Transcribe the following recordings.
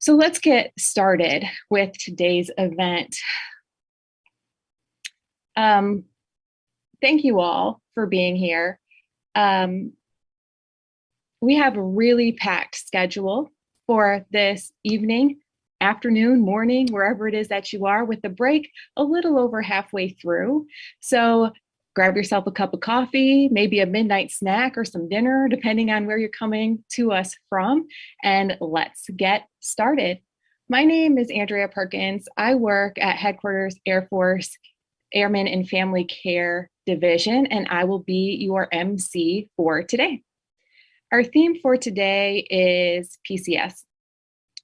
So let's get started with today's event. Thank you all for being here. We have a really packed schedule for this evening, afternoon, morning, wherever it is that you are, with the break a little over halfway through. So grab yourself a cup of coffee, maybe a midnight snack or some dinner, depending on where you're coming to us from, and let's get started. My name is Andrea Perkins. I work at Headquarters Air Force Airmen and Family Care Division, and I will be your MC for today. Our theme for today is PCS.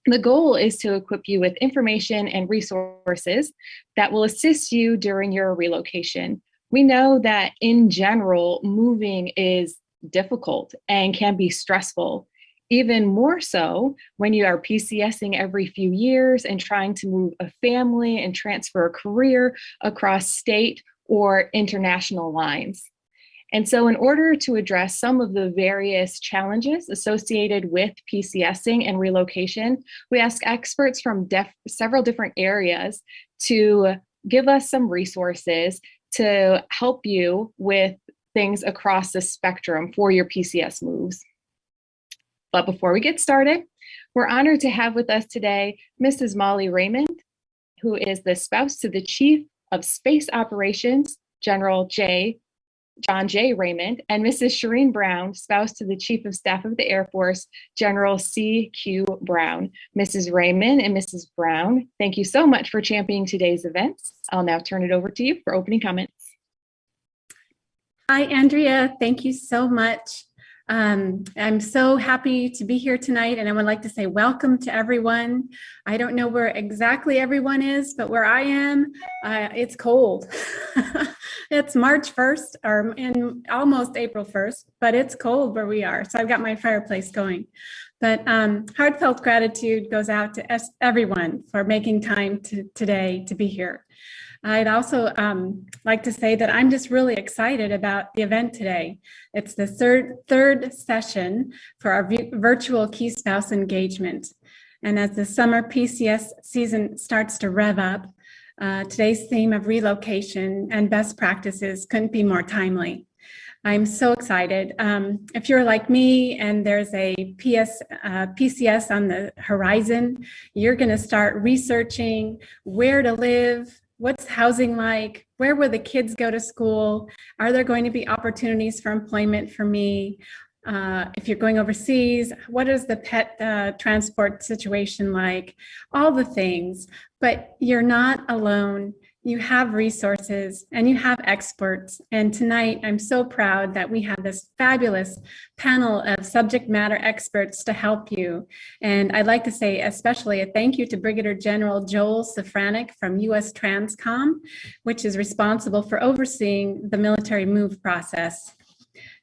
The goal is to equip you with information and resources that will assist you during your relocation. We know that in general, moving is difficult and can be stressful, even more so when you are PCSing every few years and trying to move a family and transfer a career across state or international lines. And so in order to address some of the various challenges associated with PCSing and relocation, we ask experts from several different areas to give us some resources to help you with things across the spectrum for your PCS moves. But before we get started, we're honored to have with us today Mrs. Mollie Raymond, who is the spouse to the Chief of Space Operations, General John J. Raymond, and Mrs. Sharene Brown, spouse to the Chief of Staff of the Air Force, General C.Q. Brown. Mrs. Raymond and Mrs. Brown, thank you so much for championing today's events. I'll now turn it over to you for opening comments. Hi, Andrea. Thank you so much. I'm so happy to be here tonight, and I would like to say welcome to everyone. I don't know where exactly everyone is, but where I am, it's cold. It's March 1st, or in almost April 1st, but it's cold where we are. So I've got my fireplace going. But heartfelt gratitude goes out to everyone for making time today to be here. I'd also like to say that I'm just really excited about the event today. It's the third session for our virtual Key Spouse engagement. And as the summer PCS season starts to rev up, today's theme of relocation and best practices couldn't be more timely. I'm so excited. If you're like me and there's a PCS on the horizon, you're going to start researching where to live, what's housing like, where will the kids go to school, are there going to be opportunities for employment for me? If you're going overseas, what is the pet transport situation like? All the things, but you're not alone. You have resources and you have experts. And tonight, I'm so proud that we have this fabulous panel of subject matter experts to help you. And I'd like to say especially a thank you to Brigadier General Joel Safranek from U.S. Transcom, which is responsible for overseeing the military move process.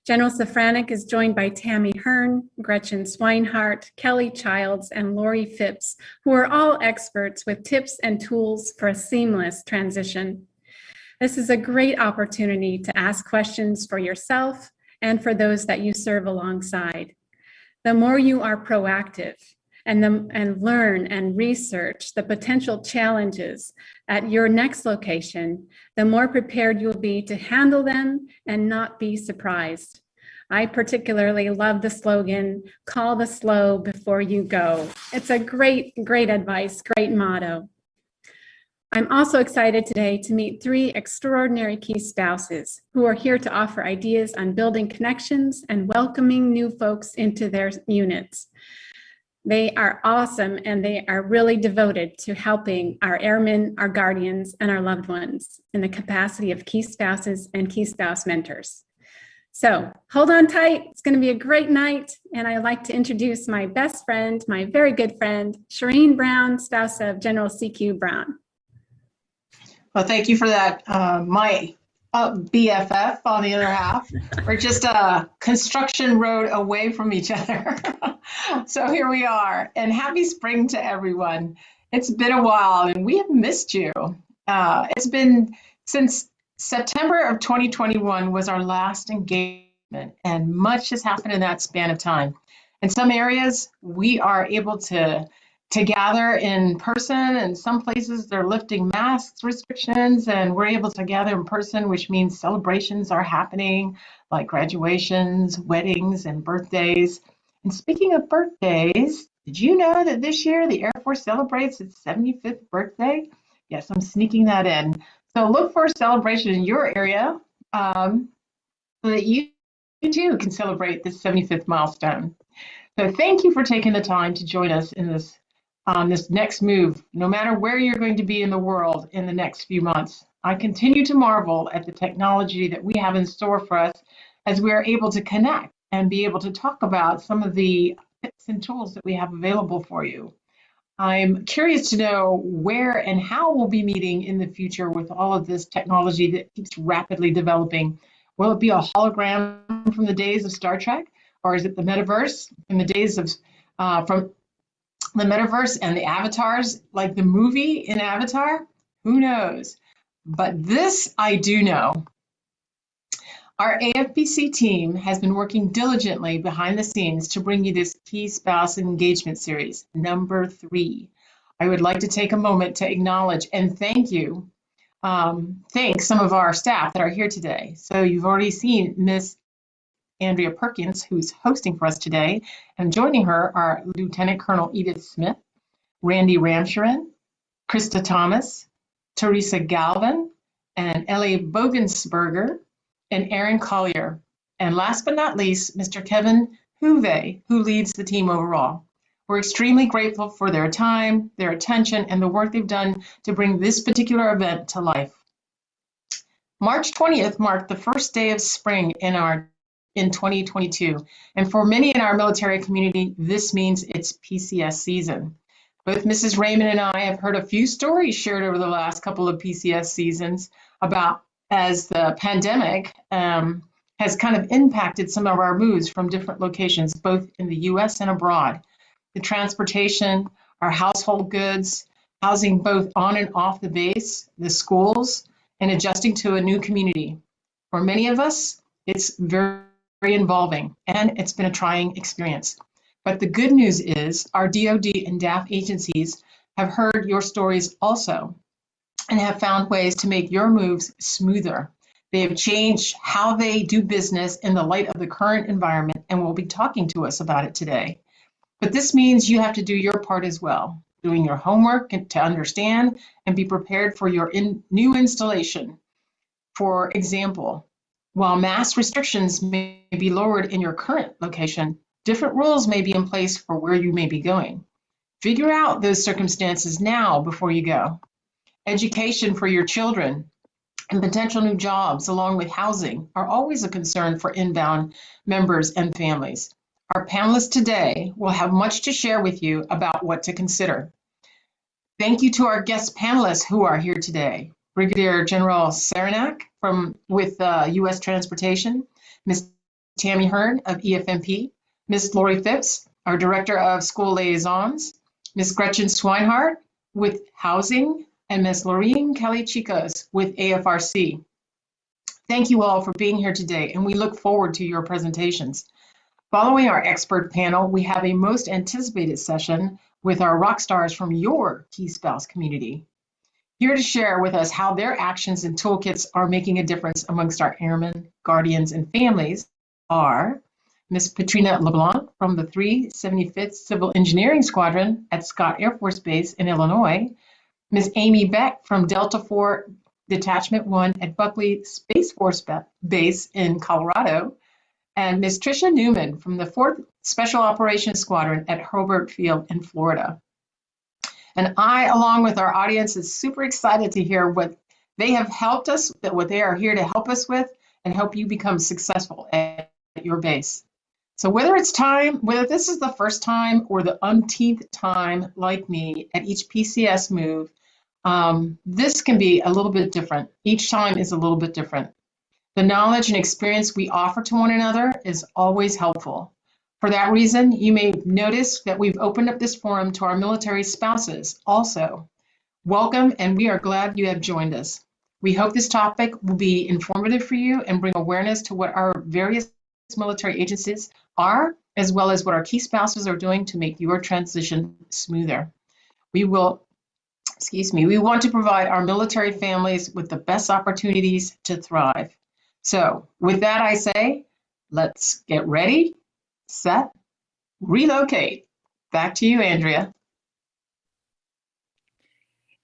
General Safranek is joined by Tammy Hearn, Gretchen Swinehart, Kelly Childs, and Lori Phipps, who are all experts with tips and tools for a seamless transition. This is a great opportunity to ask questions for yourself and for those that you serve alongside. The more you are proactive and learn and research the potential challenges at your next location, the more prepared you'll be to handle them and not be surprised. I particularly love the slogan, call the slow before you go. It's a great advice, great motto. I'm also excited today to meet three extraordinary key spouses who are here to offer ideas on building connections and welcoming new folks into their units. They are awesome, and they are really devoted to helping our airmen, our guardians, and our loved ones in the capacity of key spouses and key spouse mentors. So hold on tight. It's going to be a great night. And I'd like to introduce my best friend, my very good friend, Sharene Brown, spouse of General C.Q. Brown. Well, thank you for that. My BFF on the other half. We're just a construction road away from each other. So here we are, and happy spring to everyone. It's been a while and we have missed you. It's been since September of 2021 was our last engagement, and much has happened in that span of time. In some areas, we are able to to gather in person, and some places they're lifting mask restrictions, and we're able to gather in person, which means celebrations are happening, like graduations, weddings, and birthdays. And speaking of birthdays, did you know that this year the Air Force celebrates its 75th birthday? Yes, I'm sneaking that in. So look for a celebration in your area so that you too can celebrate this 75th milestone. So thank you for taking the time to join us in this next move, no matter where you're going to be in the world in the next few months. I continue to marvel at the technology that we have in store for us as we are able to connect and be able to talk about some of the tips and tools that we have available for you. I'm curious to know where and how we'll be meeting in the future with all of this technology that keeps rapidly developing. Will it be a hologram from the days of Star Trek, or is it the metaverse from the days of from the metaverse and the avatars, like the movie in Avatar? Who knows? But this I do know. Our AFPC team has been working diligently behind the scenes to bring you this Key Spouse Engagement Series, number 3. I would like to take a moment to acknowledge and thank some of our staff that are here today. So you've already seen Miss Andrea Perkins, who's hosting for us today, and joining her are Lieutenant Colonel Edith Smith, Randy Ramsharon, Krista Thomas, Teresa Galvin, and Ellie Bogensberger, and Aaron Collier. And last but not least, Mr. Kevin Huve, who leads the team overall. We're extremely grateful for their time, their attention, and the work they've done to bring this particular event to life. March 20th marked the first day of spring in 2022. And for many in our military community, this means it's PCS season. Both Mrs. Raymond and I have heard a few stories shared over the last couple of PCS seasons about as the pandemic has kind of impacted some of our moves from different locations, both in the US and abroad. The transportation, our household goods, housing both on and off the base, the schools, and adjusting to a new community. For many of us, it's very involving, and it's been a trying experience. But the good news is our DoD and DAF agencies have heard your stories also and have found ways to make your moves smoother. They have changed how they do business in the light of the current environment and will be talking to us about it today. But this means you have to do your part as well, doing your homework to understand and be prepared for your new installation. For example, while mask restrictions may be lowered in your current location, different rules may be in place for where you may be going. Figure out those circumstances now before you go. Education for your children and potential new jobs, along with housing, are always a concern for inbound members and families. Our panelists today will have much to share with you about what to consider. Thank you to our guest panelists who are here today. Brigadier General Saranak with U.S. Transportation, Ms. Tammy Hearn of EFMP, Ms. Lori Phipps, our Director of School Liaisons, Ms. Gretchen Swinehart with Housing, and Ms. Lorene Kelly-Chicos with AFRC. Thank you all for being here today, and we look forward to your presentations. Following our expert panel, we have a most anticipated session with our rock stars from your Key Spouse community, here to share with us how their actions and toolkits are making a difference amongst our airmen, guardians, and families are Ms. Patrina LeBlanc from the 375th Civil Engineering Squadron at Scott Air Force Base in Illinois, Ms. Amy Beck from Delta 4 Detachment 1 at Buckley Space Force Base in Colorado, and Ms. Tricia Newman from the 4th Special Operations Squadron at Hobart Field in Florida. And I, along with our audience, is super excited to hear what they have helped us, what they are here to help us with, and help you become successful at your base. So whether this is the first time or the umpteenth time, like me, at each PCS move, this can be a little bit different. Each time is a little bit different. The knowledge and experience we offer to one another is always helpful. For that reason, you may notice that we've opened up this forum to our military spouses also. Welcome, and we are glad you have joined us. We hope this topic will be informative for you and bring awareness to what our various military agencies are, as well as what our key spouses are doing to make your transition smoother. We will, excuse me, we want to provide our military families with the best opportunities to thrive. So with that, I say, let's get ready, set, relocate. Back to you, Andrea.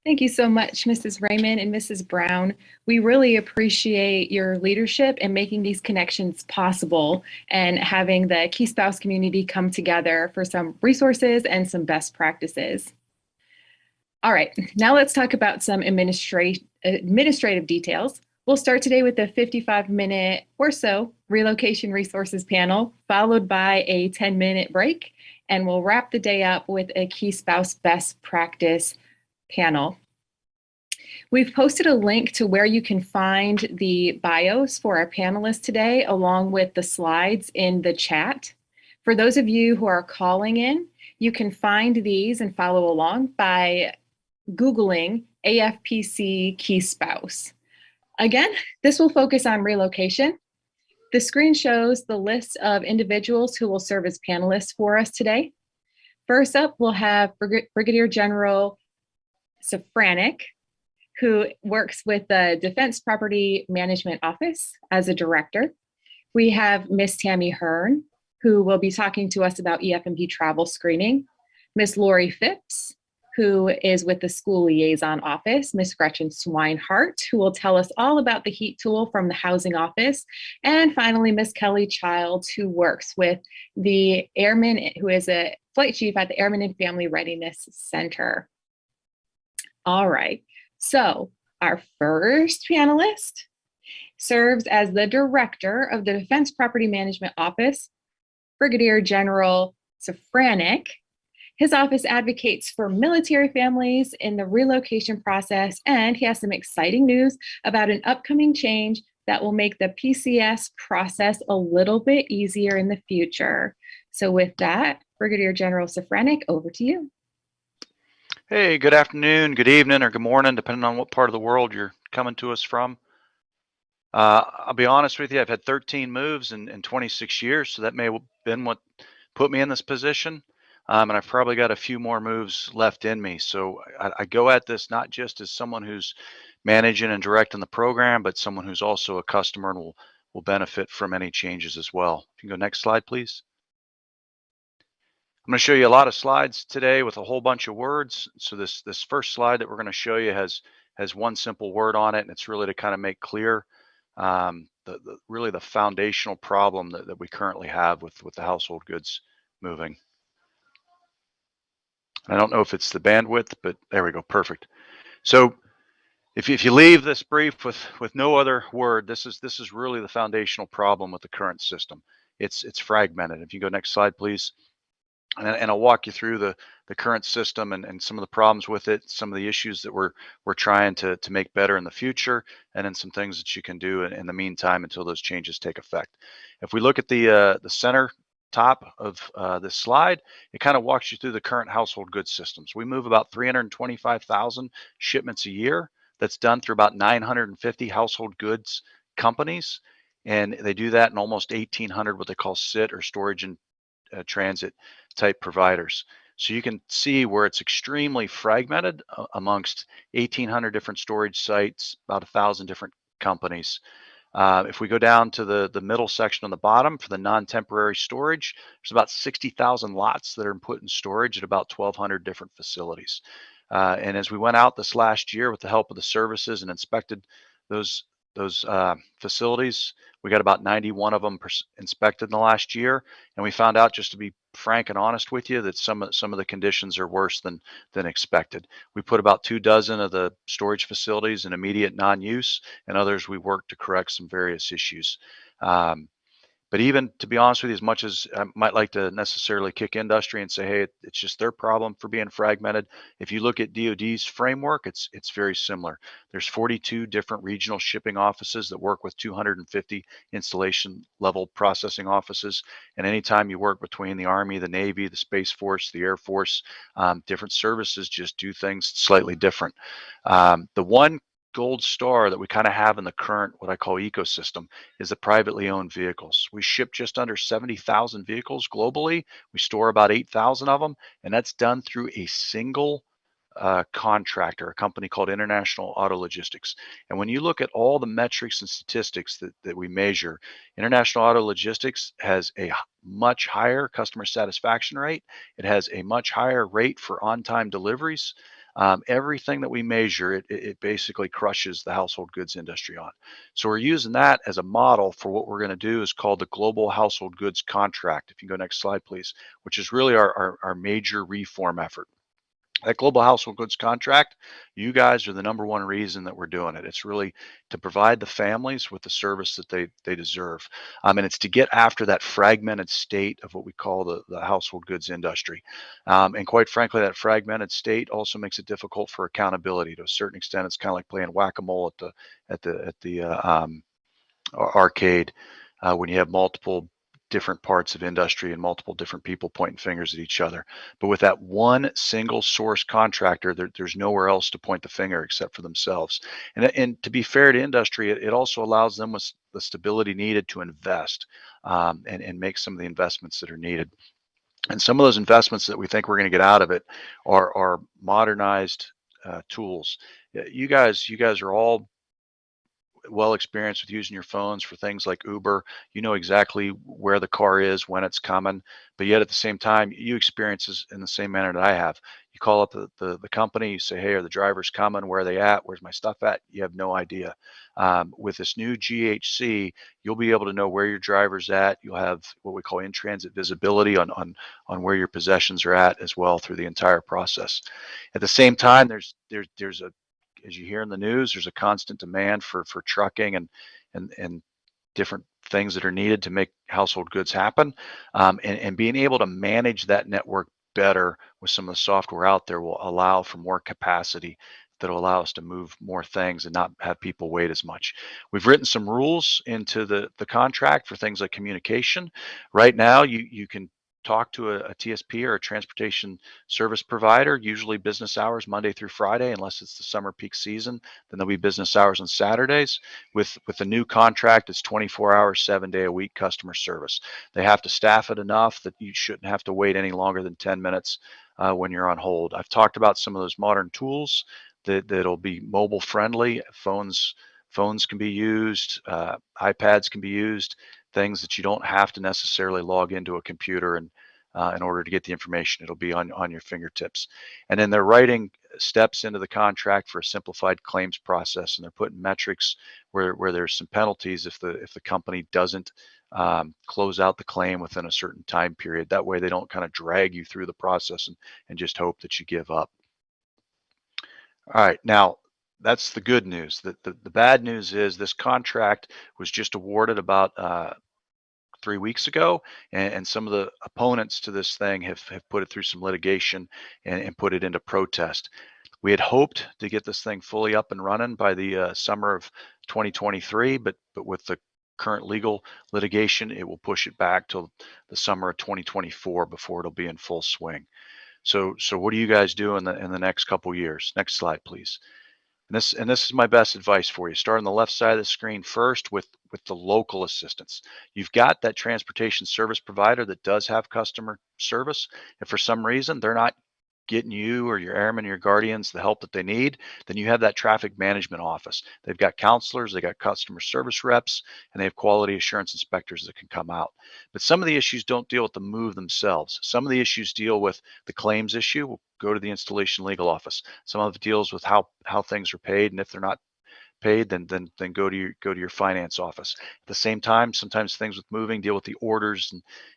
Thank you so much, Mrs. Raymond and Mrs. Brown. We really appreciate your leadership in making these connections possible and having the Key Spouse community come together for some resources and some best practices. All right, now let's talk about some administrative details. We'll start today with a 55-minute or so relocation resources panel, followed by a 10-minute break, and we'll wrap the day up with a Key Spouse best practice panel. We've posted a link to where you can find the bios for our panelists today, along with the slides in the chat. For those of you who are calling in, you can find these and follow along by Googling AFPC Key Spouse. Again, this will focus on relocation. The screen shows the list of individuals who will serve as panelists for us today. First up, we'll have Brigadier General Safranek, who works with the Defense Property Management Office as a director. We have Miss Tammy Hearn, who will be talking to us about EF&P travel screening. Miss Lori Phipps, who is with the School Liaison Office. Miss Gretchen Swinehart, who will tell us all about the heat tool from the Housing Office. And finally, Miss Kelly Childs, who works with the Airman, who is a flight chief at the Airman and Family Readiness Center. All right, so our first panelist serves as the director of the Defense Property Management Office, Brigadier General Safranek. His office advocates for military families in the relocation process, and he has some exciting news about an upcoming change that will make the PCS process a little bit easier in the future. So with that, Brigadier General Safranek, over to you. Hey, good afternoon, good evening, or good morning, depending on what part of the world you're coming to us from. I'll be honest with you, I've had 13 moves in 26 years, so that may have been what put me in this position. And I've probably got a few more moves left in me. So I go at this not just as someone who's managing and directing the program, but someone who's also a customer and will benefit from any changes as well. If you can go next slide, please. I'm going to show you a lot of slides today with a whole bunch of words. So this first slide that we're going to show you has one simple word on it, and it's really to kind of make clear really the foundational problem that we currently have with the household goods moving. I don't know if it's the bandwidth, but there we go, perfect. So if you leave this brief with no other word, this is really the foundational problem with the current system. It's fragmented. If you go next slide, please. And I'll walk you through the current system and some of the problems with it, some of the issues that we're trying to make better in the future, and then some things that you can do in the meantime until those changes take effect. If we look at the center top of this slide, it kind of walks you through the current household goods systems. We move about 325,000 shipments a year. That's done through about 950 household goods companies, and they do that in almost 1,800 what they call SIT or storage and transit type providers. So you can see where it's extremely fragmented amongst 1,800 different storage sites, about 1,000 different companies. If we go down to the middle section on the bottom for the non-temporary storage, there's about 60,000 lots that are put in storage at about 1,200 different facilities. And as we went out this last year with the help of the services and inspected those facilities, we got about 91 of them inspected in the last year, and we found out, just to be frank and honest with you, that some of the conditions are worse than expected. We put about 24 of the storage facilities in immediate non-use, and others we worked to correct some various issues. But even, to be honest with you, as much as I might like to necessarily kick industry and say, hey, it's just their problem for being fragmented, if you look at DoD's framework, it's very similar. There's 42 different regional shipping offices that work with 250 installation level processing offices. And anytime you work between the Army, the Navy, the Space Force, the Air Force, different services just do things slightly different. The one gold star that we kind of have in the current, what I call ecosystem, is the privately owned vehicles. We ship just under 70,000 vehicles globally. We store about 8,000 of them, and that's done through a single contractor, a company called International Auto Logistics. And when you look at all the metrics and statistics that we measure, International Auto Logistics has a much higher customer satisfaction rate. It has a much higher rate for on-time deliveries. Everything that we measure, it basically crushes the household goods industry on. So we're using that as a model for what we're going to do is called the Global Household Goods Contract. If you can go next slide, please, which is really our major reform effort. That Global Household Goods Contract, you guys are the #1 reason that we're doing it. It's really to provide the families with the service that they deserve. And it's to get after that fragmented state of what we call the household goods industry. And quite frankly, that fragmented state also makes it difficult for accountability. To a certain extent, it's kind of like playing whack-a-mole at the arcade when you have multiple different parts of industry and multiple different people pointing fingers at each other. But with that one single source contractor, there's nowhere else to point the finger except for themselves. And to be fair to industry, it also allows them with the stability needed to invest and make some of the investments that are needed. And some of those investments that we think we're going to get out of it are modernized tools. You guys are all well experienced with using your phones for things like Uber. You know exactly where the car is, when it's coming, but yet at the same time, you experience this in the same manner that I have. You call up the company, you say, hey, are the drivers coming? Where are they at? Where's my stuff at? You have no idea. With this new GHC, you'll be able to know where your driver's at. You'll have what we call in-transit visibility on where your possessions are at as well through the entire process. At the same time, there's a, as you hear in the news, there's a constant demand for trucking and different things that are needed to make household goods happen. And being able to manage that network better with some of the software out there will allow for more capacity that will allow us to move more things and not have people wait as much. We've written some rules into the contract for things like communication. Right now, you can talk to a TSP or a transportation service provider, usually business hours Monday through Friday, unless it's the summer peak season, then there'll be business hours on Saturdays. With the new contract, it's 24 hours, 7-day-a-week customer service. They have to staff it enough that you shouldn't have to wait any longer than 10 minutes when you're on hold. I've talked about some of those modern tools that'll be mobile friendly. Phones can be used, iPads can be used, things that you don't have to necessarily log into a computer and in order to get the information. It'll be on your fingertips. And then they're writing steps into the contract for a simplified claims process, and they're putting metrics where there's some penalties if the company doesn't close out the claim within a certain time period. That way they don't kind of drag you through the process and just hope that you give up. All right, now that's the good news. The bad news is this contract was just awarded about 3 weeks ago, and some of the opponents to this thing have put it through some litigation and put it into protest. We had hoped to get this thing fully up and running by the summer of 2023, but with the current legal litigation, it will push it back till the summer of 2024 before it'll be in full swing. So what do you guys do in the next couple years? Next slide, please. And this is my best advice for you. Start on the left side of the screen first with the local assistance. You've got that transportation service provider that does have customer service. If for some reason they're not getting you or your airmen, your guardians, the help that they need, then you have that traffic management office. They've got counselors, they got customer service reps, and they have quality assurance inspectors that can come out. But some of the issues don't deal with the move themselves. Some of the issues deal with the claims issue. We'll go to the installation legal office. Some of it deals with how things are paid, and if they're not paid, then go to your finance office. At the same time, sometimes things with moving deal with the orders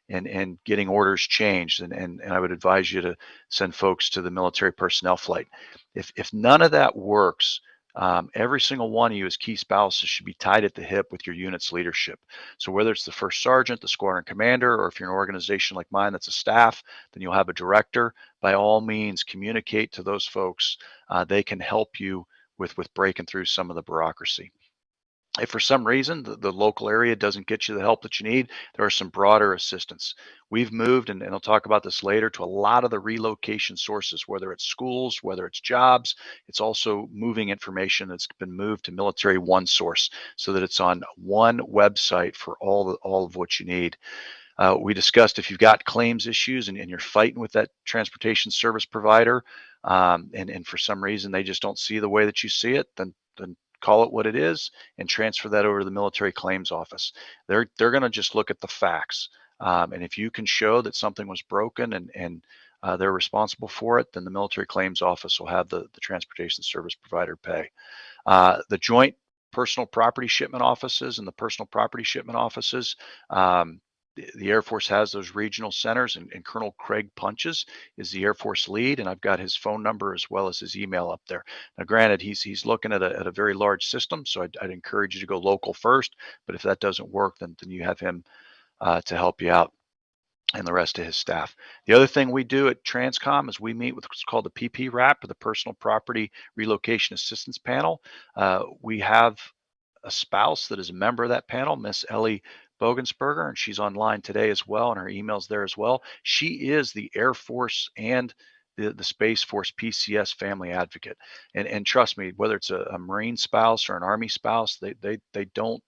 and getting orders changed. And I would advise you to send folks to the military personnel flight. If none of that works, every single one of you as key spouses should be tied at the hip with your unit's leadership. So whether it's the first sergeant, the squadron commander, or if you're an organization like mine that's a staff, then you'll have a director. By all means, communicate to those folks. They can help you with breaking through some of the bureaucracy. If for some reason the local area doesn't get you the help that you need, there are some broader assistance. We've moved, and I'll talk about this later, to a lot of the relocation sources, whether it's schools, whether it's jobs. It's also moving information that's been moved to Military One Source so that it's on one website for all of what you need. We discussed if you've got claims issues and you're fighting with that transportation service provider, and for some reason they just don't see the way that you see it, then call it what it is and transfer that over to the military claims office. They're going to just look at the facts. And if you can show that something was broken and they're responsible for it, then the military claims office will have the transportation service provider pay. The joint personal property shipment offices and the personal property shipment offices, the Air Force has those regional centers, and Colonel Craig Punches is the Air Force lead, and I've got his phone number as well as his email up there. Now, granted, he's looking at a very large system, so I'd encourage you to go local first, but if that doesn't work, then you have him to help you out and the rest of his staff. The other thing we do at Transcom is we meet with what's called the PP RAP, or the Personal Property Relocation Assistance Panel. We have a spouse that is a member of that panel, Miss Ellie Bogensberger, and she's online today as well, and her email's there as well. She is the Air Force and the Space Force PCS family advocate. And trust me, whether it's a Marine spouse or an Army spouse, they don't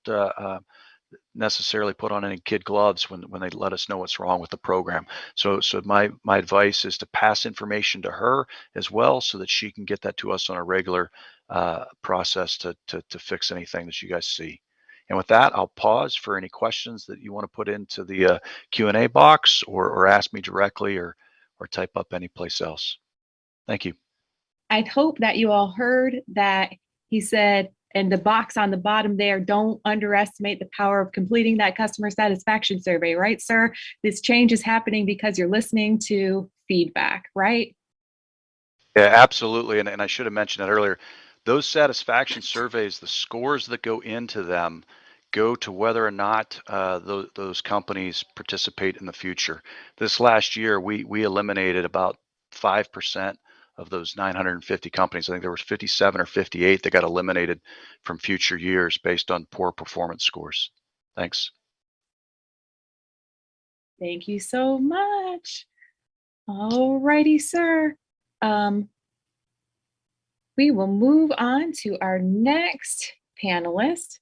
necessarily put on any kid gloves when they let us know what's wrong with the program. So my advice is to pass information to her as well, so that she can get that to us on a regular process to fix anything that you guys see. And with that, I'll pause for any questions that you want to put into the Q&A box, or ask me directly, or type up anyplace else. Thank you. I hope that you all heard that he said, and the box on the bottom there, don't underestimate the power of completing that customer satisfaction survey, right, sir? This change is happening because you're listening to feedback, right? Yeah, absolutely. And I should have mentioned that earlier. Those satisfaction surveys, the scores that go into them, go to whether or not those companies participate in the future. This last year, we eliminated about 5% of those 950 companies. I think there was 57 or 58 that got eliminated from future years based on poor performance scores. Thanks. Thank you so much. All righty, sir. We will move on to our next panelist,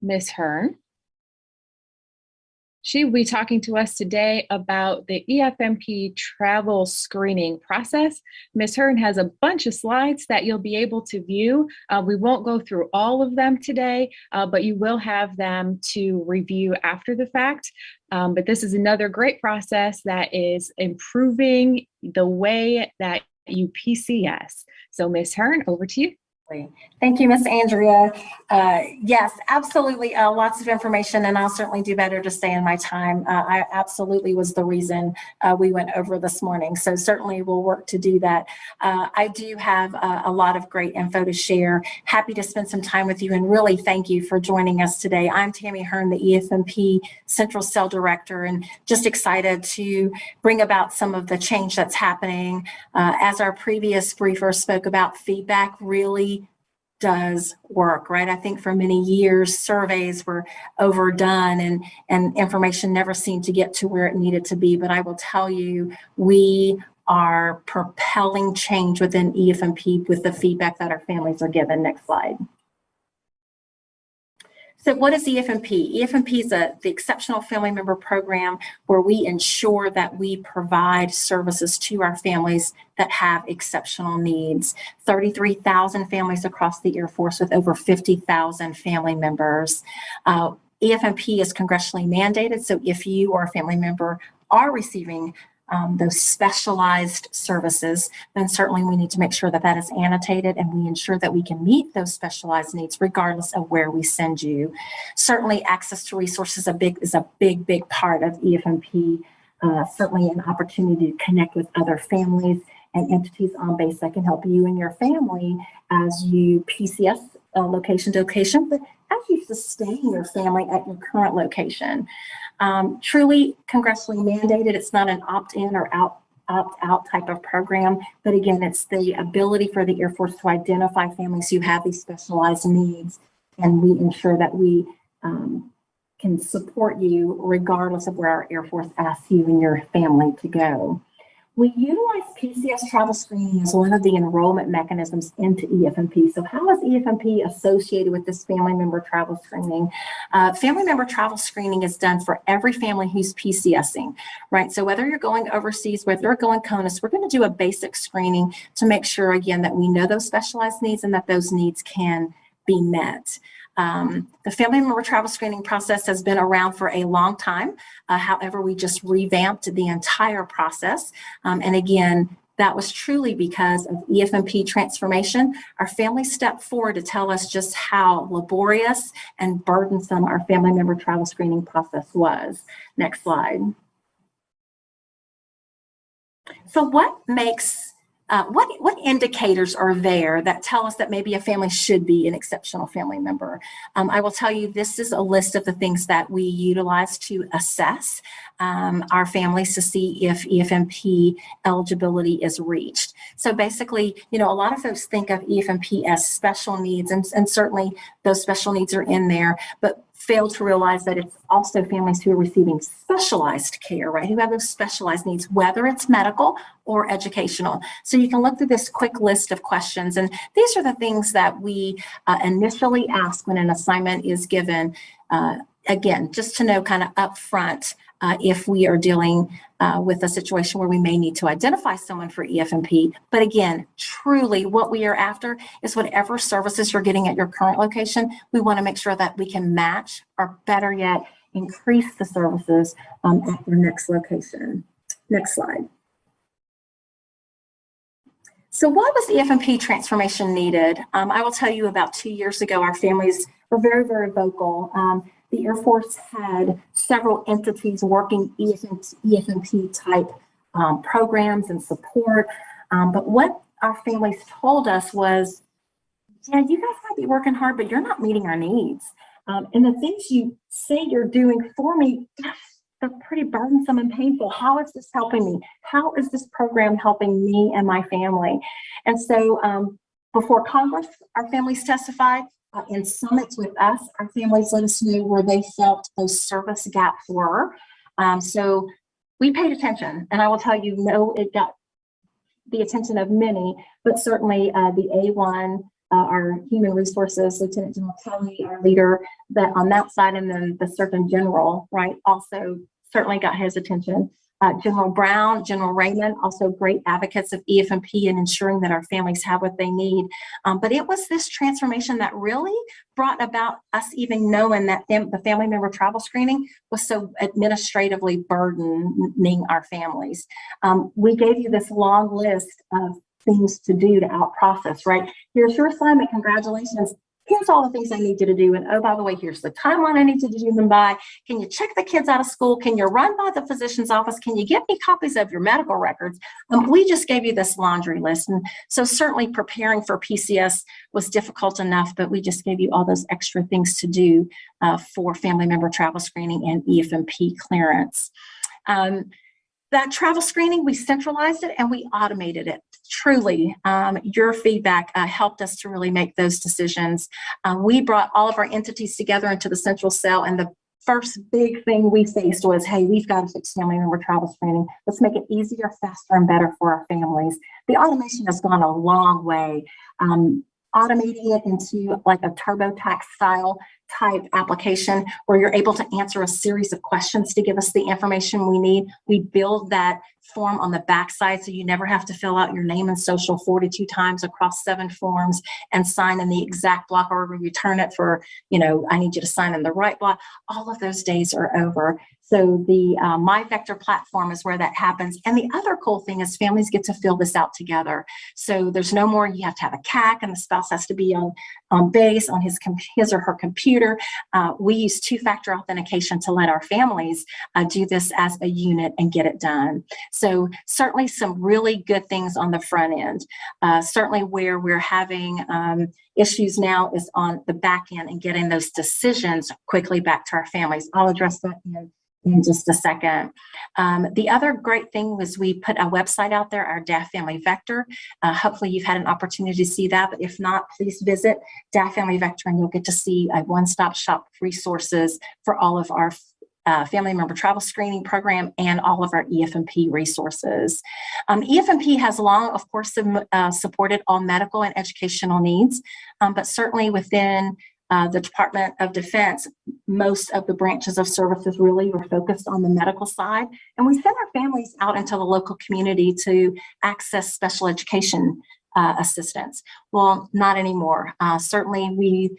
Ms. Hearn. She will be talking to us today about the EFMP travel screening process. Ms. Hearn has a bunch of slides that you'll be able to view. We won't go through all of them today, but you will have them to review after the fact. But this is another great process that is improving the way that you PCS. So Ms. Hearn, over to you. Thank you, Miss Andrea. Yes, absolutely. Lots of information, and I'll certainly do better to stay in my time. I absolutely was the reason we went over this morning. So certainly we'll work to do that. I do have a lot of great info to share. Happy to spend some time with you, and really thank you for joining us today. I'm Tammy Hearn, the EFMP Central Cell Director, and just excited to bring about some of the change that's happening. As our previous briefer spoke about, feedback really does work, right? I think for many years, surveys were overdone and information never seemed to get to where it needed to be. But I will tell you, we are propelling change within EFMP with the feedback that our families are given. Next slide. So what is EFMP? EFMP is the Exceptional Family Member Program, where we ensure that we provide services to our families that have exceptional needs. 33,000 families across the Air Force with over 50,000 family members. EFMP is congressionally mandated, so if you or a family member are receiving those specialized services, then certainly we need to make sure that that is annotated and we ensure that we can meet those specialized needs regardless of where we send you. Certainly access to resources is a big part of EFMP. Certainly an opportunity to connect with other families and entities on base that can help you and your family as you PCS location to location, but as you sustain your family at your current location. Truly congressionally mandated. It's not an opt-in or opt-out type of program, but again, it's the ability for the Air Force to identify families who have these specialized needs, and we ensure that we can support you regardless of where our Air Force asks you and your family to go. We utilize PCS travel screening as one of the enrollment mechanisms into EFMP. So how is EFMP associated with this family member travel screening? Family member travel screening is done for every family who's PCSing, right? So whether you're going overseas, whether you're going CONUS, we're going to do a basic screening to make sure, again, that we know those specialized needs and that those needs can be met. The family member travel screening process has been around for a long time. However, we just revamped the entire process. And again, that was truly because of EFMP transformation. Our families stepped forward to tell us just how laborious and burdensome our family member travel screening process was. Next slide. So what makes what indicators are there that tell us that maybe a family should be an exceptional family member? I will tell you, this is a list of the things that we utilize to assess our families to see if EFMP eligibility is reached. So basically, you know, a lot of folks think of EFMP as special needs, and certainly those special needs are in there, but fail to realize that it's also families who are receiving specialized care, right? Who have those specialized needs, whether it's medical or educational. So you can look through this quick list of questions, and these are the things that we initially ask when an assignment is given. Again, just to know kind of upfront if we are dealing with a situation where we may need to identify someone for EFMP. But again, truly what we are after is whatever services you're getting at your current location, we want to make sure that we can match, or better yet, increase the services at your next location. Next slide. So why was EFMP transformation needed? I will tell you, about 2 years ago, our families were very, very vocal. The Air Force had several entities working EFMP type programs and support. But what our families told us was, yeah, you guys might be working hard, but you're not meeting our needs. And the things you say you're doing for me, they're pretty burdensome and painful. How is this helping me? How is this program helping me and my family? And so before Congress, our families testified. In summits with us, our families let us know where they felt those service gaps were. So we paid attention, and I will tell you, no, it got the attention of many, but certainly the A1, our Human Resources, Lieutenant General Kelly, our leader, that on that side, and then the Surgeon General, right, also certainly got his attention. General Brown, General Raymond, also great advocates of EFMP and ensuring that our families have what they need. But it was this transformation that really brought about us even knowing that the family member travel screening was so administratively burdening our families. We gave you this long list of things to do to out-process, right? Here's your assignment, congratulations. Here's all the things I need you to do. And oh, by the way, here's the timeline I need you to do them by. Can you check the kids out of school? Can you run by the physician's office? Can you get me copies of your medical records? We just gave you this laundry list. And so certainly preparing for PCS was difficult enough, but we just gave you all those extra things to do for family member travel screening and EFMP clearance. That travel screening, we centralized it and we automated it. Truly, your feedback helped us to really make those decisions. We brought all of our entities together into the central cell, and the first big thing we faced was, hey, we've got to fix family member travel screening. Let's make it easier, faster, and better for our families. The automation has gone a long way. Automating it into like a TurboTax style type application where you're able to answer a series of questions to give us the information we need. We build that form on the backside so you never have to fill out your name and social 42 times across 7 forms and sign in the exact block, or return it for, you know, I need you to sign in the right block. All of those days are over. So the MyVector platform is where that happens. And the other cool thing is families get to fill this out together. So there's no more, you have to have a CAC and the spouse has to be on base on his or her computer. We use 2-factor authentication to let our families do this as a unit and get it done. So certainly some really good things on the front end. Certainly where we're having issues now is on the back end and getting those decisions quickly back to our families. I'll address that in just a second. The other great thing was we put a website out there, our DAF Family Vector. Hopefully you've had an opportunity to see that, but if not, please visit DAF Family Vector and you'll get to see a one-stop shop resources for all of our family member travel screening program, and all of our EFMP resources. EFMP has long, of course, supported all medical and educational needs, but certainly within the Department of Defense, most of the branches of services really were focused on the medical side. And we sent our families out into the local community to access special education assistance. Well, not anymore. Certainly we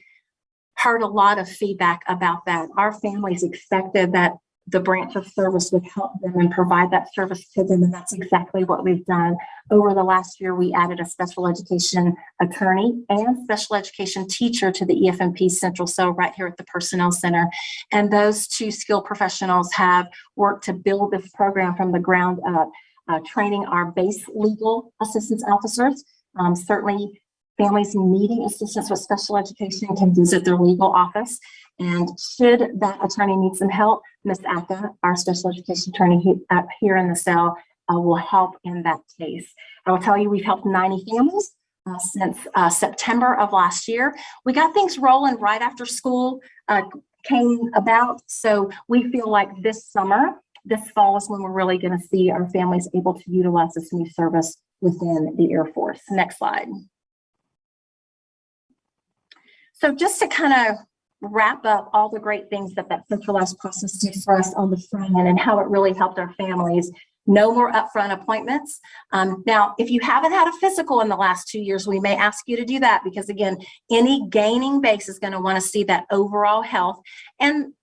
heard a lot of feedback about that. Our families expected that the branch of service would help them and provide that service to them, and that's exactly what we've done. Over the last year, we added a special education attorney and special education teacher to the EFMP Central Cell right here at the Personnel Center. And those two skilled professionals have worked to build this program from the ground up, training our base legal assistance officers. Certainly, families needing assistance with special education can visit their legal office. And should that attorney need some help, Ms. Aka, our special education attorney here in the cell, will help in that case. I will tell you, we've helped 90 families since September of last year. We got things rolling right after school came about. So we feel like this fall is when we're really going to see our families able to utilize this new service within the Air Force. Next slide. So just to kind of wrap up all the great things that centralized process did for us on the front end and how it really helped our families. No more upfront appointments. Now, if you haven't had a physical in the last 2 years, we may ask you to do that because, again, any gaining base is going to want to see that overall health. And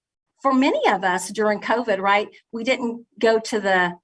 for many of us during COVID, right, we didn't go to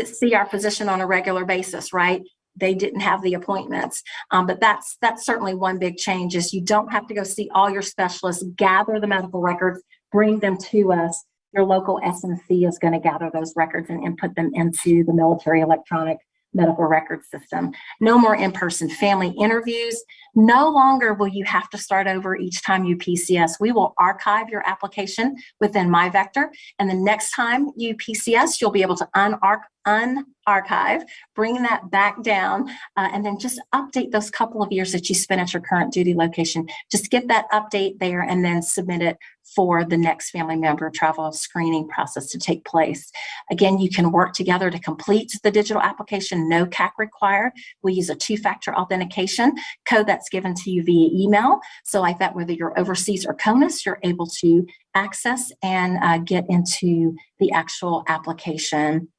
see our physician on a regular basis, right? They didn't have the appointments, but that's certainly one big change is you don't have to go see all your specialists, gather the medical records, bring them to us. Your local SMC is going to gather those records and input them into the military electronic medical record system. No more in-person family interviews. No longer will you have to start over each time you PCS. We will archive your application within MyVector, and the next time you PCS, you'll be able to unarchive, bring that back down, and then just update those couple of years that you spent at your current duty location. Just get that update there and then submit it for the next family member travel screening process to take place. Again, you can work together to complete the digital application, no CAC required. We use a two-factor authentication code that's given to you via email. So like that, whether you're overseas or CONUS, you're able to access and get into the actual application.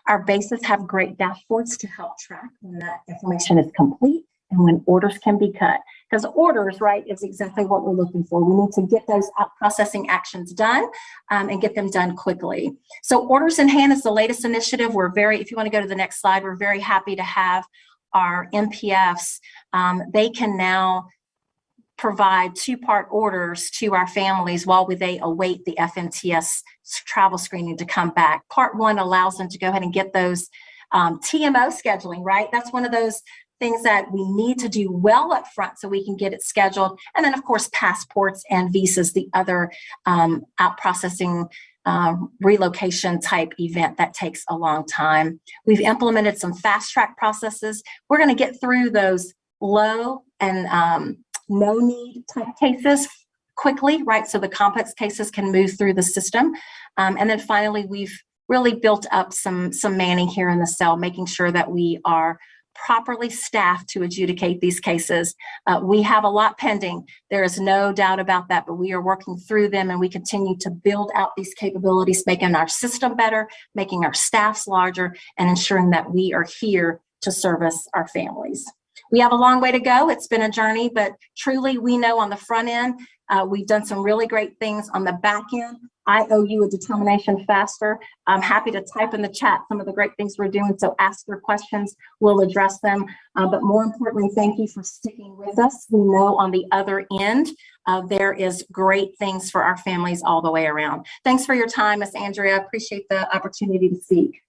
Our bases have great dashboards to help track when that information is complete and when orders can be cut. Because orders, right, is exactly what we're looking for. We need to get those processing actions done and get them done quickly. So Orders in Hand is the latest initiative. If you want to go to the next slide, we're very happy to have our MPFs. They can now provide two-part orders to our families while they await the FMTS travel screening to come back. Part one allows them to go ahead and get those TMO scheduling, right? That's one of those things that we need to do well up front so we can get it scheduled. And then, of course, passports and visas, the other out processing relocation type event that takes a long time. We've implemented some fast track processes. We're going to get through those low and no need type cases quickly, right? So the complex cases can move through the system. And then finally, we've really built up some manning here in the cell, making sure that we are properly staffed to adjudicate these cases. We have a lot pending. There is no doubt about that, but we are working through them and we continue to build out these capabilities, making our system better, making our staffs larger, and ensuring that we are here to service our families. We have a long way to go. It's been a journey, but truly we know on the front end, we've done some really great things. On the back end, I owe you a determination faster. I'm happy to type in the chat some of the great things we're doing, so ask your questions, we'll address them. But more importantly, thank you for sticking with us. We know on the other end, there is great things for our families all the way around. Thanks for your time, Ms. Andrea. I appreciate the opportunity to speak.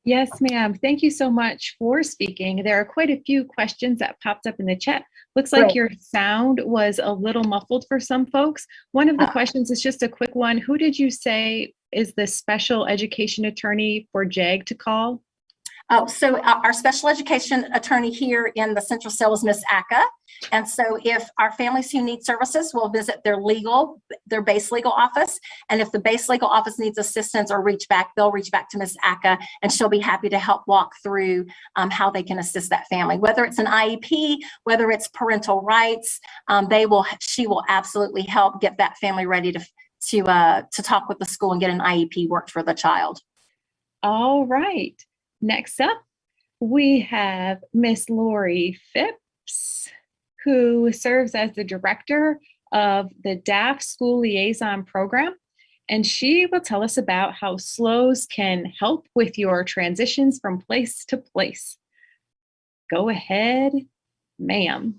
Yes, ma'am. Thank you so much for speaking. There are quite a few questions that popped up in the chat. Looks like your sound was a little muffled for some folks. One of the questions is just a quick one. Who did you say is the special education attorney for JAG to call? Oh, so our special education attorney here in the central cell is Ms. Aka. And so if our families who need services will visit their base legal office, and if the base legal office needs assistance or they'll reach back to Ms. Aka, and she'll be happy to help walk through how they can assist that family, whether it's an IEP, whether it's parental rights. She will absolutely help get that family ready to talk with the school and get an IEP worked for the child. All right. Next up, we have Miss Lori Phipps, who serves as the director of the DAF School Liaison Program. And she will tell us about how SLOs can help with your transitions from place to place. Go ahead, ma'am.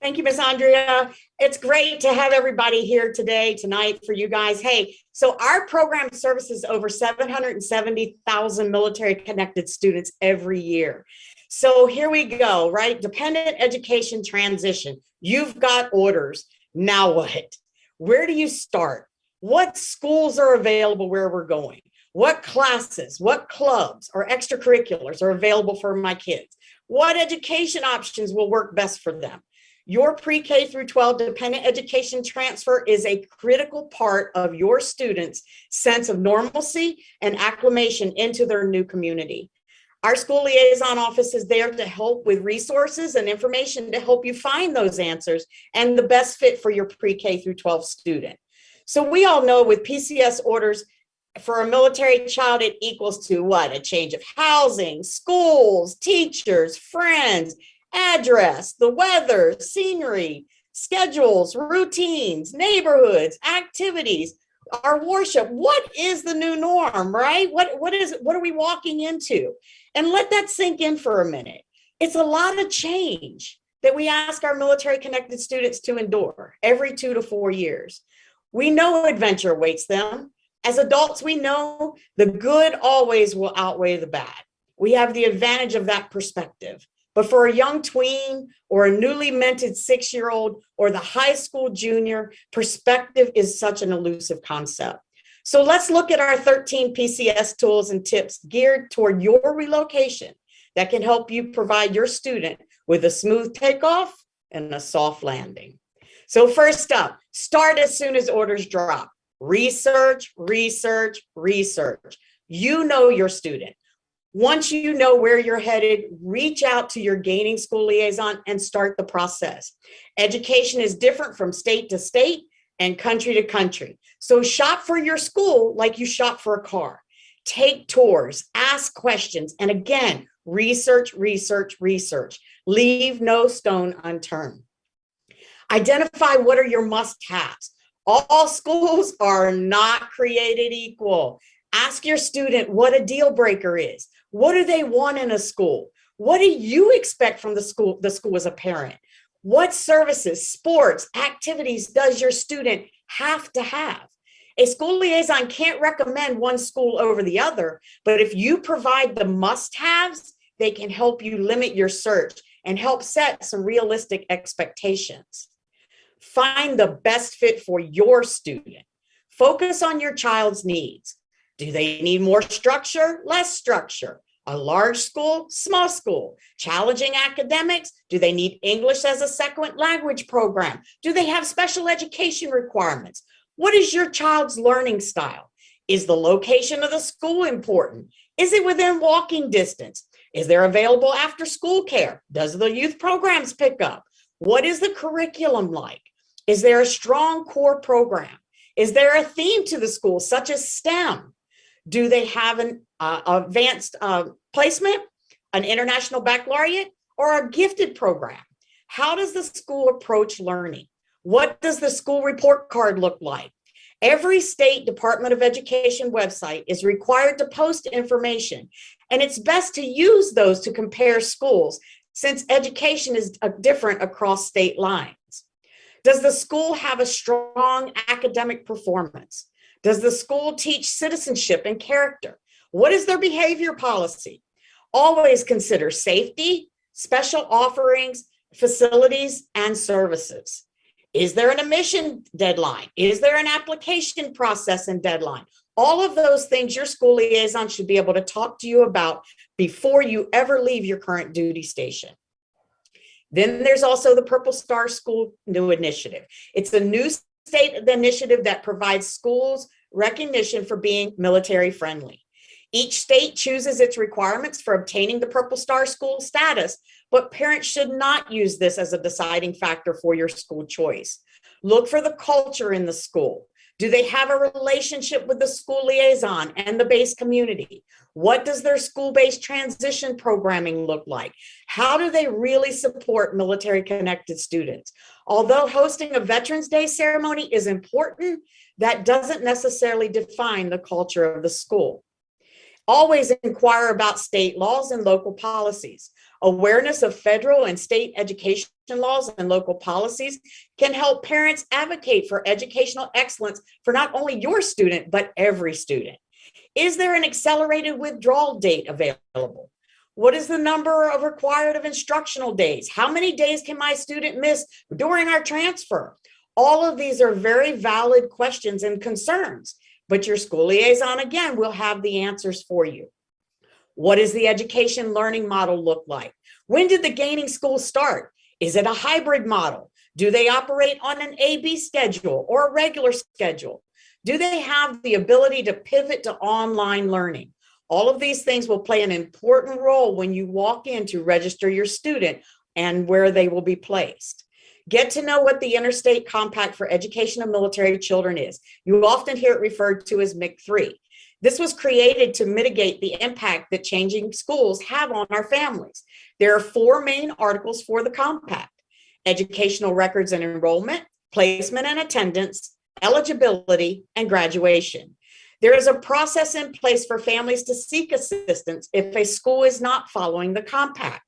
Thank you, Miss Andrea. It's great to have everybody here tonight for you guys. Hey, so our program services over 770,000 military connected students every year. So here we go, right? Dependent education transition. You've got orders. Now what? Where do you start? What schools are available where we're going? What classes, what clubs or extracurriculars are available for my kids? What education options will work best for them? Your pre-K through 12 dependent education transfer is a critical part of your students' sense of normalcy and acclimation into their new community. Our school liaison office is there to help with resources and information to help you find those answers and the best fit for your pre-K through 12 student. So we all know with PCS orders for a military child, it equals to what? A change of housing, schools, teachers, friends, address, the weather, scenery, schedules, routines, neighborhoods, activities, our worship. What is the new norm, right? What are we walking into? And let that sink in for a minute. It's a lot of change that we ask our military connected students to endure every 2 to 4 years. We know adventure awaits them. As adults, we know the good always will outweigh the bad. We have the advantage of that perspective. But for a young tween or a newly minted 6-year-old or the high school junior, perspective is such an elusive concept. So let's look at our 13 PCS tools and tips geared toward your relocation that can help you provide your student with a smooth takeoff and a soft landing. So first up, start as soon as orders drop. Research, research, research. You know your student. Once you know where you're headed, reach out to your gaining school liaison and start the process. Education is different from state to state and country to country. So shop for your school like you shop for a car. Take tours, ask questions, and again, research, research, research. Leave no stone unturned. Identify what are your must-haves. All schools are not created equal. Ask your student what a deal breaker is. What do they want in a school? What do you expect from the school as a parent? What services, sports, activities does your student have to have? A school liaison can't recommend one school over the other, but if you provide the must-haves, they can help you limit your search and help set some realistic expectations. Find the best fit for your student. Focus on your child's needs. Do they need more structure, less structure? A large school, small school? Challenging academics? Do they need English as a second language program? Do they have special education requirements? What is your child's learning style? Is the location of the school important? Is it within walking distance? Is there available after school care? Does the youth programs pick up? What is the curriculum like? Is there a strong core program? Is there a theme to the school, such as STEM? Do they have an advanced placement, an international baccalaureate, or a gifted program? How does the school approach learning? What does the school report card look like? Every state Department of Education website is required to post information, and it's best to use those to compare schools since education is different across state lines. Does the school have a strong academic performance? Does the school teach citizenship and character? What is their behavior policy? Always consider safety, special offerings, facilities, and services. Is there an admission deadline? Is there an application process and deadline? All of those things your school liaison should be able to talk to you about before you ever leave your current duty station. Then there's also the Purple Star School New Initiative. It's a new state initiative that provides schools recognition for being military friendly. Each state chooses its requirements for obtaining the Purple Star school status, but parents should not use this as a deciding factor for your school choice. Look for the culture in the school. Do they have a relationship with the school liaison and the base community? What does their school-based transition programming look like? How do they really support military-connected students? Although hosting a Veterans Day ceremony is important, that doesn't necessarily define the culture of the school. Always inquire about state laws and local policies. Awareness of federal and state education laws and local policies can help parents advocate for educational excellence for not only your student, but every student. Is there an accelerated withdrawal date available? What is the number of required of instructional days? How many days can my student miss during our transfer? All of these are very valid questions and concerns, but your school liaison, again, will have the answers for you. What does the education learning model look like? When did the gaining school start? Is it a hybrid model? Do they operate on an A-B schedule or a regular schedule? Do they have the ability to pivot to online learning? All of these things will play an important role when you walk in to register your student and where they will be placed. Get to know what the Interstate Compact for Education of Military Children is. You often hear it referred to as MIC-3. This was created to mitigate the impact that changing schools have on our families. There are 4 main articles for the compact: educational records and enrollment, placement and attendance, eligibility, and graduation. There is a process in place for families to seek assistance if a school is not following the compact.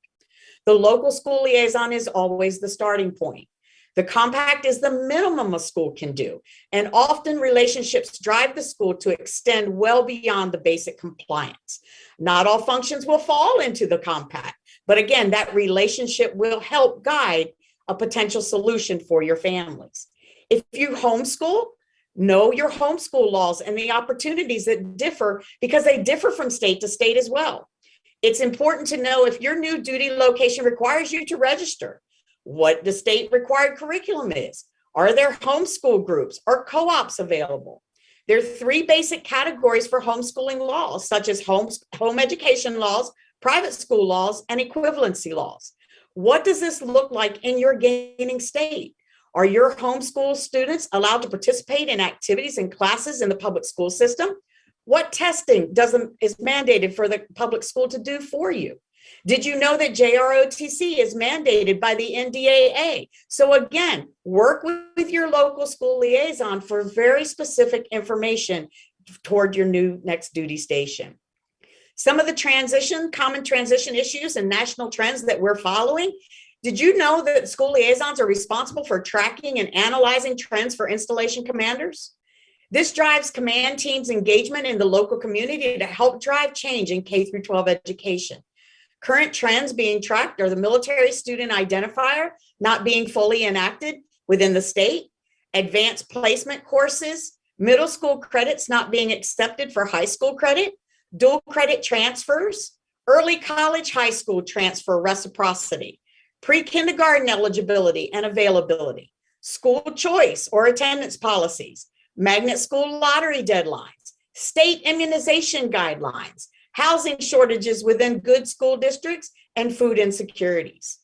The local school liaison is always the starting point. The compact is the minimum a school can do, and often relationships drive the school to extend well beyond the basic compliance. Not all functions will fall into the compact, but again, that relationship will help guide a potential solution for your families. If you homeschool, know your homeschool laws and the opportunities that differ, because they differ from state to state as well. It's important to know if your new duty location requires you to register, what the state required curriculum is. Are there homeschool groups or co-ops available? There are 3 basic categories for homeschooling laws, such as home education laws, private school laws, and equivalency laws. What does this look like in your gaining state? Are your homeschool students allowed to participate in activities and classes in the public school system? What testing is mandated for the public school to do for you? Did you know that JROTC is mandated by the NDAA? So again, work with your local school liaison for very specific information toward your new next duty station. Some of the common transition issues and national trends that we're following. Did you know that school liaisons are responsible for tracking and analyzing trends for installation commanders? This drives command teams' engagement in the local community to help drive change in K-12 education. Current trends being tracked are the military student identifier not being fully enacted within the state, advanced placement courses, middle school credits not being accepted for high school credit, dual credit transfers, early college high school transfer reciprocity, pre-kindergarten eligibility and availability, school choice or attendance policies, magnet school lottery deadlines, state immunization guidelines, housing shortages within good school districts, and food insecurities.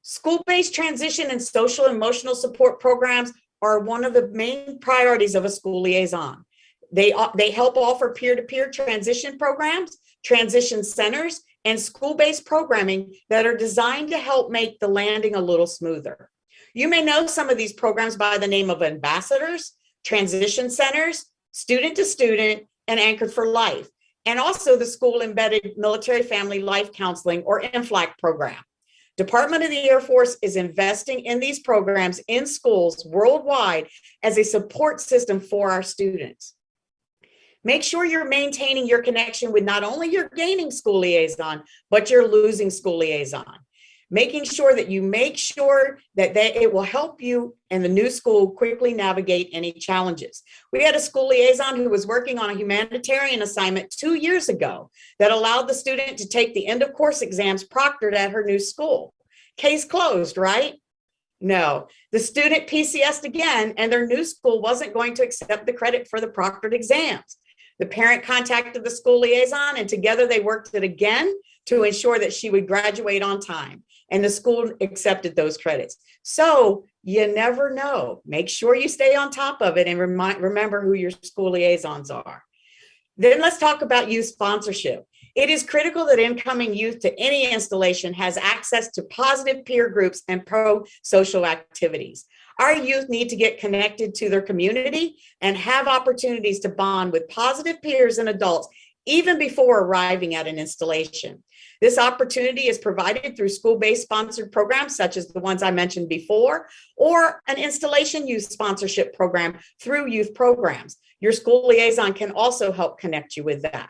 School-based transition and social emotional support programs are one of the main priorities of a school liaison. They help offer peer-to-peer transition programs, transition centers, and school-based programming that are designed to help make the landing a little smoother. You may know some of these programs by the name of ambassadors, transition centers, student to student, and Anchored for Life, and also the School Embedded Military Family Life Counseling, or MFLAC program. Department of the Air Force is investing in these programs in schools worldwide as a support system for our students. Make sure you're maintaining your connection with not only your gaining school liaison, but your losing school liaison. making sure that it will help you and the new school quickly navigate any challenges. We had a school liaison who was working on a humanitarian assignment 2 years ago that allowed the student to take the end of course exams proctored at her new school. Case closed, right? No, the student PCS'd again, and their new school wasn't going to accept the credit for the proctored exams. The parent contacted the school liaison, and together they worked it again to ensure that she would graduate on time, and the school accepted those credits. So you never know. Make sure you stay on top of it and remember who your school liaisons are. Then let's talk about youth sponsorship. It is critical that incoming youth to any installation has access to positive peer groups and pro-social activities. Our youth need to get connected to their community and have opportunities to bond with positive peers and adults even before arriving at an installation. This opportunity is provided through school-based sponsored programs such as the ones I mentioned before, or an installation youth sponsorship program through youth programs. Your school liaison can also help connect you with that.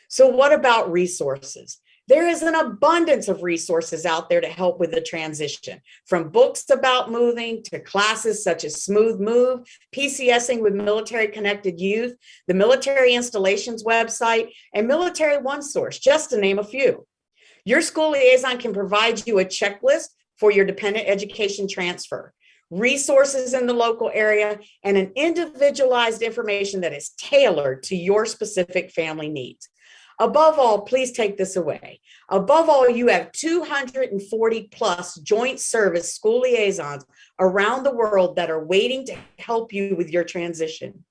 So what about resources? There is an abundance of resources out there to help with the transition, from books about moving to classes such as Smooth Move, PCSing with military connected youth, the military installations website, and Military One Source, just to name a few. Your school liaison can provide you a checklist for your dependent education transfer, resources in the local area, and an individualized information that is tailored to your specific family needs. Above all, please take this away. Above all, you have 240 plus joint service school liaisons around the world that are waiting to help you with your transition.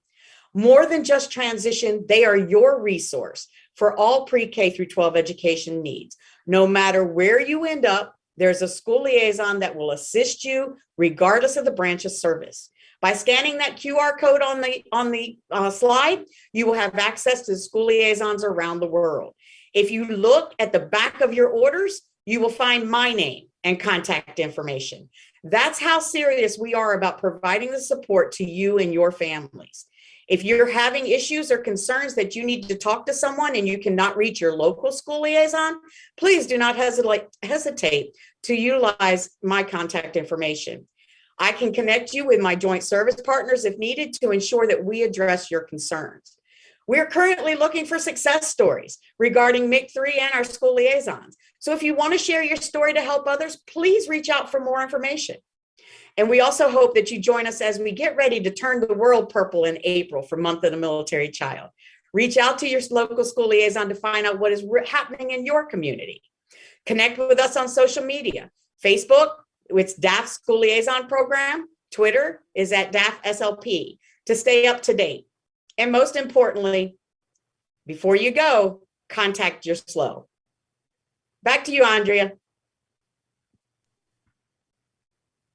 More than just transition, they are your resource for all pre-K through 12 education needs. No matter where you end up, there's a school liaison that will assist you regardless of the branch of service. By scanning that QR code on the slide, you will have access to the school liaisons around the world. If you look at the back of your orders, you will find my name and contact information. That's how serious we are about providing the support to you and your families. If you're having issues or concerns that you need to talk to someone and you cannot reach your local school liaison, please do not hesitate to utilize my contact information. I can connect you with my joint service partners if needed to ensure that we address your concerns. We're currently looking for success stories regarding MIC3 and our school liaisons. So if you want to share your story to help others, please reach out for more information. And we also hope that you join us as we get ready to turn the world purple in April for Month of the Military Child. Reach out to your local school liaison to find out what is happening in your community. Connect with us on social media. Facebook, it's DAF School Liaison Program. Twitter is at DAF SLP to stay up to date. And most importantly, before you go, contact your SLO. Back to you, Andrea.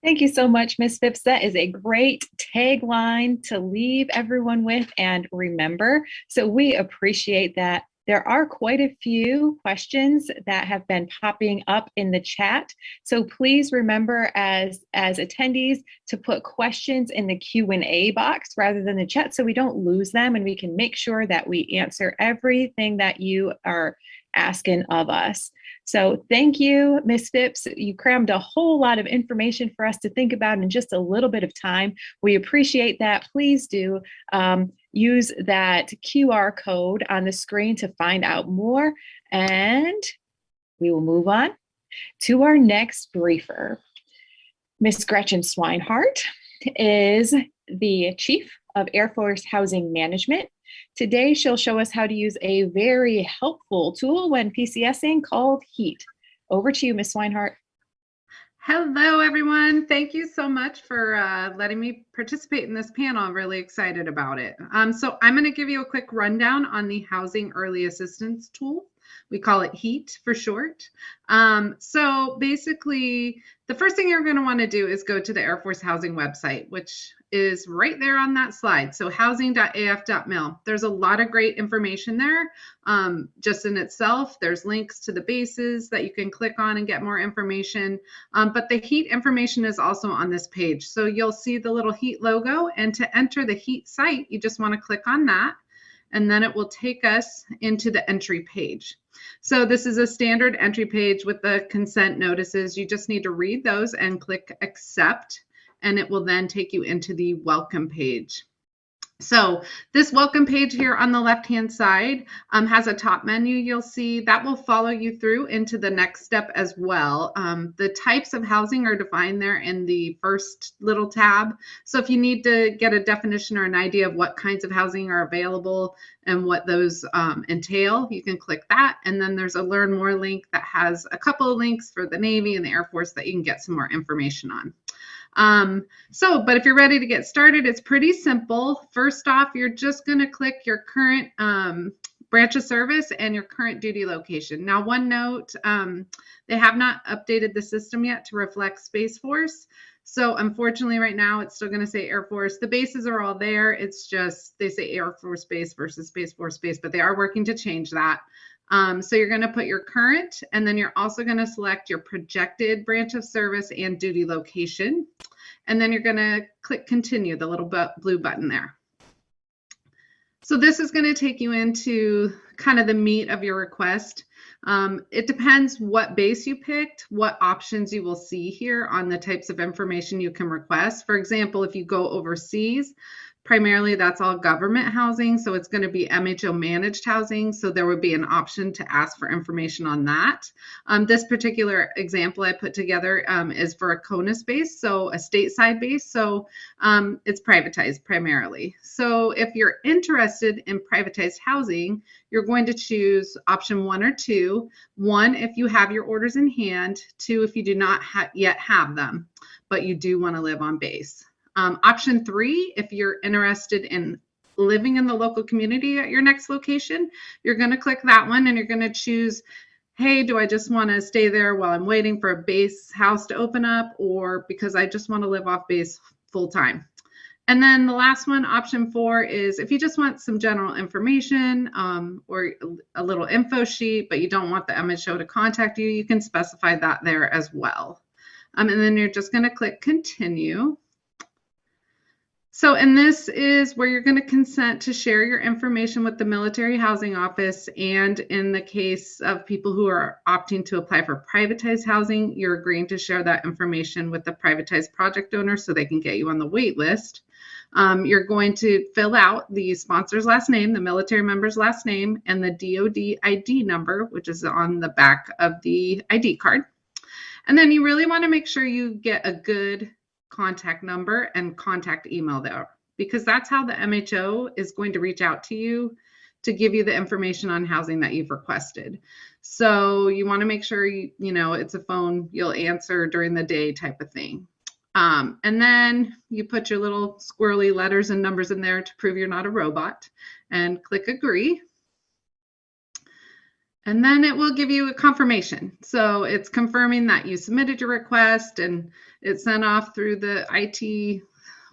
Thank you so much, Ms. Phipps. That is a great tagline to leave everyone with and remember. So we appreciate that. There are quite a few questions that have been popping up in the chat. So please remember as attendees to put questions in the Q&A box rather than the chat so we don't lose them and we can make sure that we answer everything that you are asking of us. So thank you, Ms. Phipps. You crammed a whole lot of information for us to think about in just a little bit of time. We appreciate that. Please do use that QR code on the screen to find out more. And we will move on to our next briefer. Ms. Gretchen Swinehart is the Chief of Air Force Housing Management. Today, she'll show us how to use a very helpful tool when PCSing called HEAT. Over to you, Ms. Swinehart. Hello, everyone. Thank you so much for letting me participate in this panel. I'm really excited about it. So I'm going to give you a quick rundown on the Housing Early Assistance Tool. We call it HEAT for short. So basically, the first thing you're going to want to do is go to the Air Force Housing website, which is right there on that slide. So housing.af.mil. There's a lot of great information there just in itself. There's links to the bases that you can click on and get more information. But the HEAT information is also on this page. So you'll see the little HEAT logo, and to enter the HEAT site, you just want to click on that. and then it will take us into the entry page. So this is a standard entry page with the consent notices. You just need to read those and click accept, and it will then take you into the welcome page. So this welcome page here on the left-hand side has a top menu. You'll see that will follow you through into the next step as well. The types of housing are defined there in the first little tab. So if you need to get a definition or an idea of what kinds of housing are available and what those entail, you can click that. And then there's a learn more link that has a couple of links for the Navy and the Air Force that you can get some more information on. But if you're ready to get started, it's pretty simple. First off, you're just going to click your current branch of service and your current duty location. Now, one note, they have not updated the system yet to reflect Space Force. So unfortunately, right now, it's still going to say Air Force. The bases are all there. It's just they say Air Force Base versus Space Force Base, but they are working to change that. So you're going to put your current, and then you're also going to select your projected branch of service and duty location. And then you're going to click continue, the little blue button there. So this is going to take you into kind of the meat of your request. It depends what base you picked, what options you will see here on the types of information you can request. For example, if you go overseas, primarily that's all government housing, so it's going to be MHO managed housing, so there would be an option to ask for information on that. This particular example I put together is for a CONUS base, so a stateside base, so it's privatized primarily. So if you're interested in privatized housing, you're going to choose option 1 or 2. 1, if you have your orders in hand. 2, if you do not yet have them, but you do want to live on base. Option 3, if you're interested in living in the local community at your next location, you're going to click that one and you're going to choose, hey, do I just want to stay there while I'm waiting for a base house to open up, or because I just want to live off base full time. And then the last one, option 4, is if you just want some general information or a little info sheet, but you don't want the MHO to contact you, you can specify that there as well. And then you're just going to click continue. So, and this is where you're going to consent to share your information with the Military Housing Office. And in the case of people who are opting to apply for privatized housing, you're agreeing to share that information with the privatized project owner so they can get you on the wait list. You're going to fill out the sponsor's last name, the military member's last name, and the DOD ID number, which is on the back of the ID card. And then you really want to make sure you get a good contact number and contact email there, because that's how the MHO is going to reach out to you to give you the information on housing that you've requested. So you want to make sure you know it's a phone you'll answer during the day type of thing. And then you put your little squirrely letters and numbers in there to prove you're not a robot, and click agree. And then it will give you a confirmation. So it's confirming that you submitted your request and it's sent off through the IT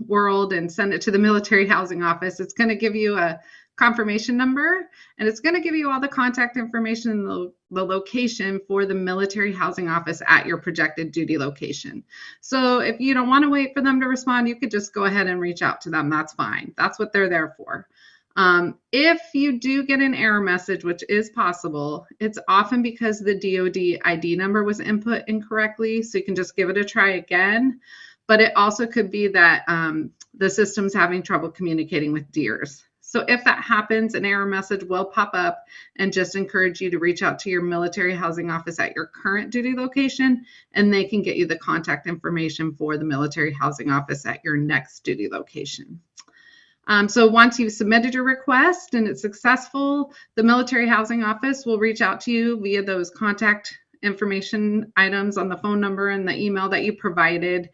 world and send it to the Military Housing Office. It's going to give you a confirmation number, and it's going to give you all the contact information and the location for the Military Housing Office at your projected duty location. So if you don't want to wait for them to respond, you could just go ahead and reach out to them. That's fine. That's what they're there for. If you do get an error message, which is possible, it's often because the DOD ID number was input incorrectly. So you can just give it a try again. But it also could be that the system's having trouble communicating with DEERS. So if that happens, an error message will pop up, and just encourage you to reach out to your Military Housing Office at your current duty location, and they can get you the contact information for the Military Housing Office at your next duty location. So once you've submitted your request and it's successful, the Military Housing Office will reach out to you via those contact information items on the phone number and the email that you provided.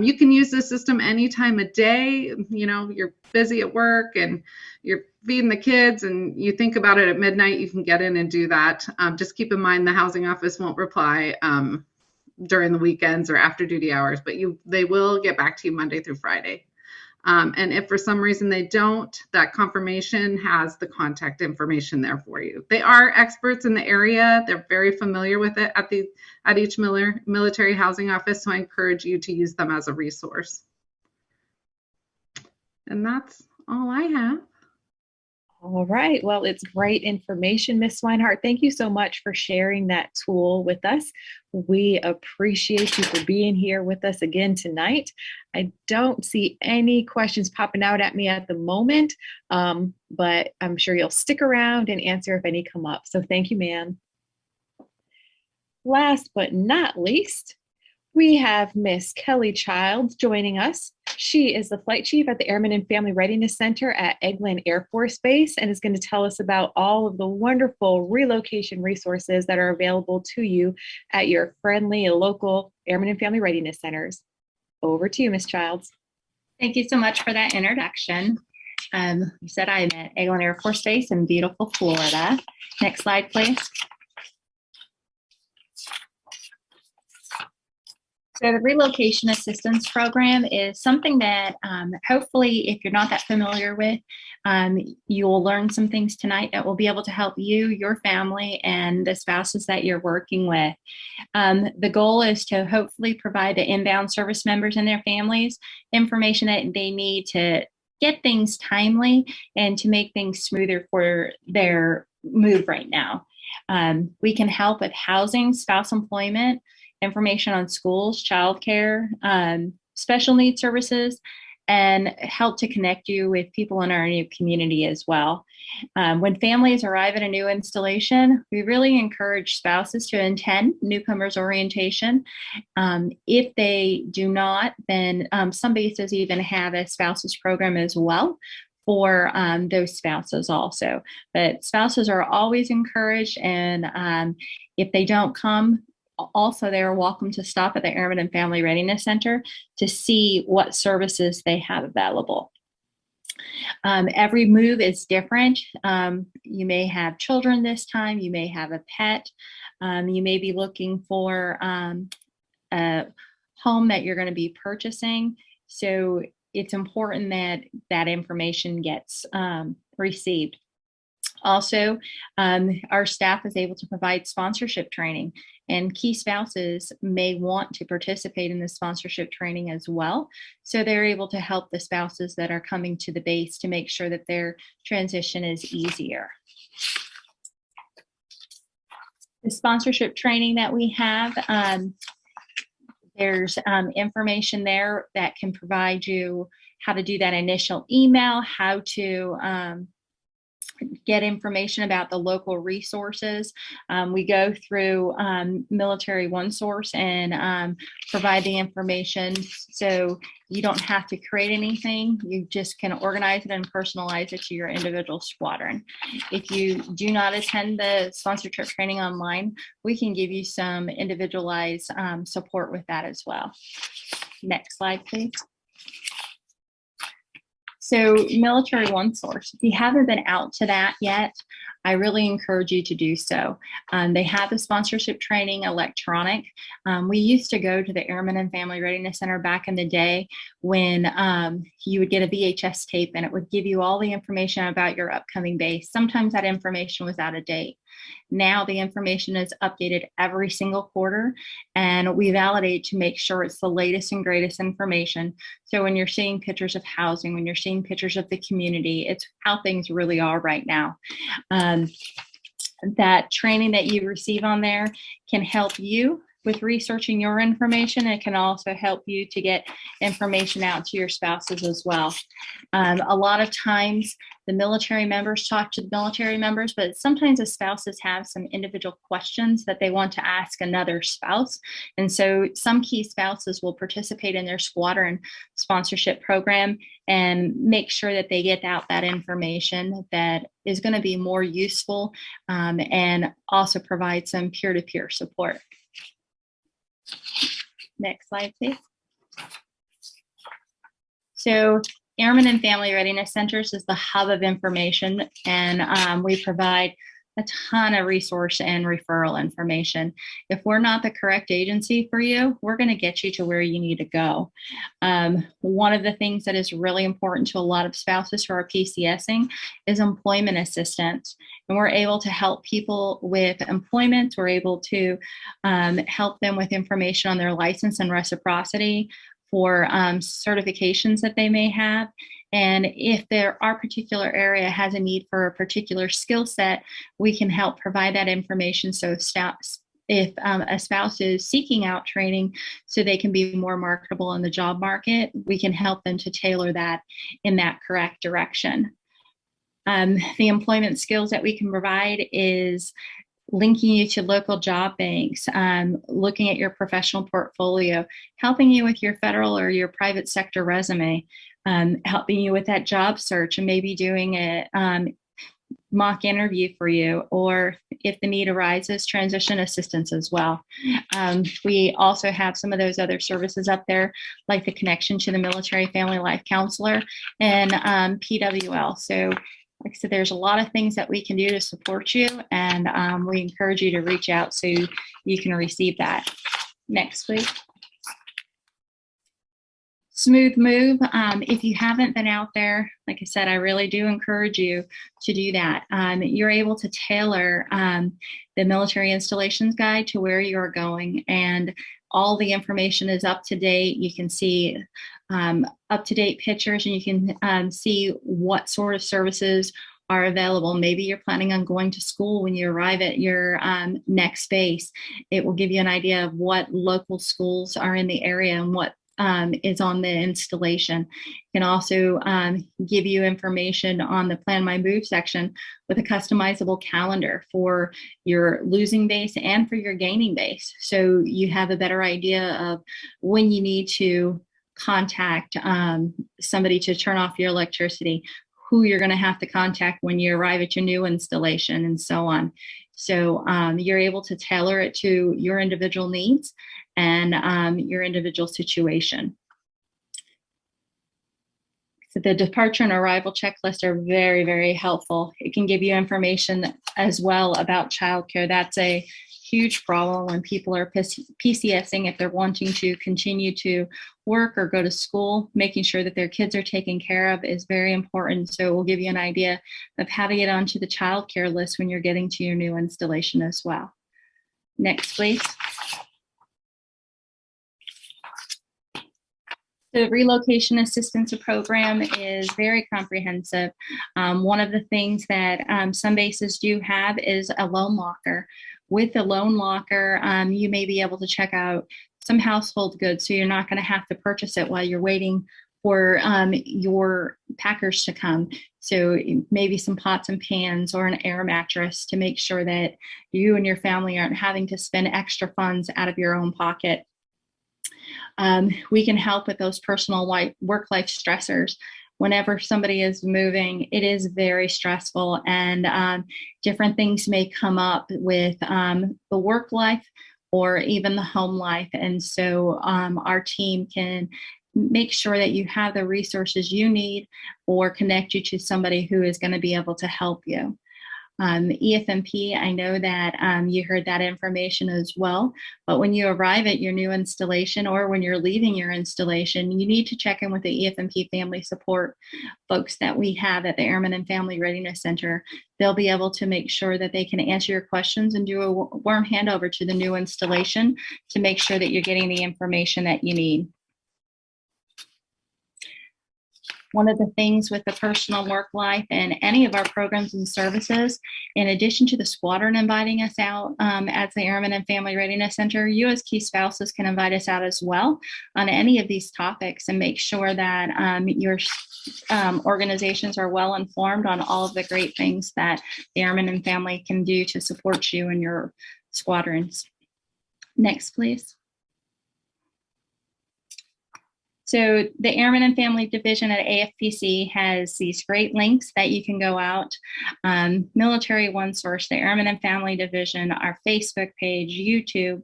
You can use this system any time of day. You know, you're busy at work and you're feeding the kids and you think about it at midnight, you can get in and do that. Just keep in mind the housing office won't reply during the weekends or after duty hours, but they will get back to you Monday through Friday. And if for some reason they don't, that confirmation has the contact information there for you. They are experts in the area. They're very familiar with it at each Military Housing Office, so I encourage you to use them as a resource. And that's all I have. All right. Well, it's great information, Ms. Swinehart. Thank you so much for sharing that tool with us. We appreciate you for being here with us again tonight. I don't see any questions popping out at me at the moment, but I'm sure you'll stick around and answer if any come up. So thank you, ma'am. Last but not least, we have Miss Kelly Childs joining us. She is the flight chief at the Airmen and Family Readiness Center at Eglin Air Force Base and is going to tell us about all of the wonderful relocation resources that are available to you at your friendly local Airmen and Family Readiness Centers. Over to you, Miss Childs. Thank you so much for that introduction. You said I'm at Eglin Air Force Base in beautiful Florida. Next slide, please. So the Relocation Assistance Program is something that hopefully, if you're not that familiar with, you'll learn some things tonight that will be able to help you, your family, and the spouses that you're working with. The goal is to hopefully provide the inbound service members and their families information that they need to get things timely and to make things smoother for their move right now. We can help with housing, spouse employment, information on schools, childcare, special needs services, and help to connect you with people in our new community as well. When families arrive at a new installation, we really encourage spouses to attend newcomers orientation. If they do not, then some bases even have a spouses program as well for those spouses also. But spouses are always encouraged, and if they don't come, also, they are welcome to stop at the Airmen and Family Readiness Center to see what services they have available. Every move is different. You may have children this time, you may have a pet, you may be looking for a home that you're going to be purchasing. So it's important that that information gets received. Also, our staff is able to provide sponsorship training, and key spouses may want to participate in the sponsorship training as well. So they're able to help the spouses that are coming to the base to make sure that their transition is easier. The sponsorship training that we have, there's information there that can provide you how to do that initial email, how to get information about the local resources. We go through Military One Source and provide the information, so you don't have to create anything. You just can organize it and personalize it to your individual squadron. If you do not attend the sponsorship training online, we can give you some individualized support with that as well. Next slide, please. So Military One Source, if you haven't been out to that yet, I really encourage you to do so. They have the sponsorship training electronic. We used to go to the Airmen and Family Readiness Center back in the day when you would get a VHS tape and it would give you all the information about your upcoming base. Sometimes that information was out of date. Now the information is updated every single quarter, and we validate to make sure it's the latest and greatest information. So when you're seeing pictures of housing, when you're seeing pictures of the community, it's how things really are right now. That training that you receive on there can help you with researching your information. It can also help you to get information out to your spouses as well. A lot of times the military members talk to the military members, but sometimes the spouses have some individual questions that they want to ask another spouse. And so some key spouses will participate in their squadron sponsorship program and make sure that they get out that information that is going to be more useful, and also provide some peer-to-peer support. Next slide, please. So Airmen and Family Readiness Centers is the hub of information, and we provide a ton of resource and referral information. If we're not the correct agency for you, we're going to get you to where you need to go. One of the things that is really important to a lot of spouses who are PCSing is employment assistance. And we're able to help people with employment. We're able to help them with information on their license and reciprocity, for certifications that they may have. And if our particular area has a need for a particular skill set, we can help provide that information. So if a spouse is seeking out training so they can be more marketable in the job market, we can help them to tailor that in that correct direction. The employment skills that we can provide is linking you to local job banks, looking at your professional portfolio, helping you with your federal or your private sector resume, helping you with that job search, and maybe doing a mock interview for you, or if the need arises, transition assistance as well. We also have some of those other services up there, like the connection to the Military Family Life Counselor and PWL. So like I said, there's a lot of things that we can do to support you, and we encourage you to reach out so you can receive that. Next, please. Smooth move. If you haven't been out there, like I said, I really do encourage you to do that. You're able to tailor the military installations guide to where you're going, and all the information is up to date. You can see up-to-date pictures, and you can see what sort of services are available. Maybe you're planning on going to school when you arrive at your next base. It will give you an idea of what local schools are in the area and what is on the installation. It can also give you information on the Plan My Move section with a customizable calendar for your losing base and for your gaining base. So you have a better idea of when you need to contact somebody to turn off your electricity, who you're going to have to contact when you arrive at your new installation, and so on. So you're able to tailor it to your individual needs and your individual situation. So the departure and arrival checklist are very, very helpful. It can give you information as well about childcare. That's a huge problem when people are PCSing if they're wanting to continue to work or go to school. Making sure that their kids are taken care of is very important. So it will give you an idea of how to get onto the childcare list when you're getting to your new installation as well. Next, please. The relocation assistance program is very comprehensive. One of the things that some bases do have is a loan locker. With the loan locker, you may be able to check out some household goods, so you're not going to have to purchase it while you're waiting for your packers to come. So maybe some pots and pans or an air mattress to make sure that you and your family aren't having to spend extra funds out of your own pocket. We can help with those personal work-life stressors. Whenever somebody is moving, it is very stressful, and different things may come up with the work life or even the home life. And so our team can make sure that you have the resources you need or connect you to somebody who is going to be able to help you. EFMP, I know that you heard that information as well, but when you arrive at your new installation or when you're leaving your installation, you need to check in with the EFMP family support folks that we have at the Airman and Family Readiness Center. They'll be able to make sure that they can answer your questions and do a warm handover to the new installation to make sure that you're getting the information that you need. One of the things with the personal work life and any of our programs and services, in addition to the squadron inviting us out as the Airmen and Family Readiness Center, you as key spouses can invite us out as well on any of these topics and make sure that your organizations are well informed on all of the great things that the Airmen and Family can do to support you and your squadrons. Next, please. So the Airmen and Family Division at AFPC has these great links that you can go out. Military One Source, the Airmen and Family Division, our Facebook page, YouTube,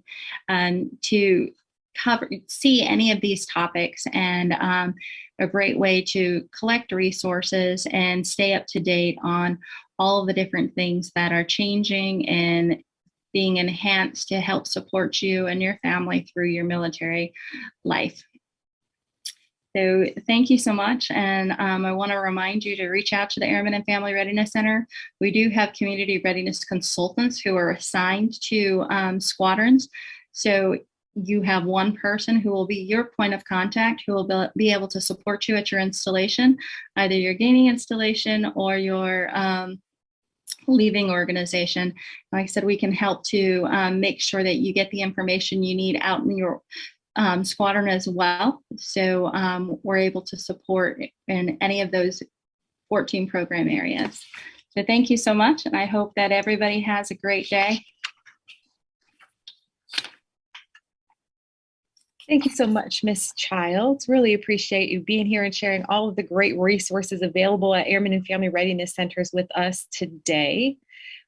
to see any of these topics, and a great way to collect resources and stay up to date on all of the different things that are changing and being enhanced to help support you and your family through your military life. So thank you so much. And I want to remind you to reach out to the Airmen and Family Readiness Center. We do have community readiness consultants who are assigned to squadrons. So you have one person who will be your point of contact, who will be able to support you at your installation, either your gaining installation or your leaving organization. Like I said, we can help to make sure that you get the information you need out in your squadron as well. So we're able to support in any of those 14 program areas. So thank you so much, and I hope that everybody has a great day. Thank you so much, Ms. Childs. Really appreciate you being here and sharing all of the great resources available at Airmen and Family Readiness Centers with us today.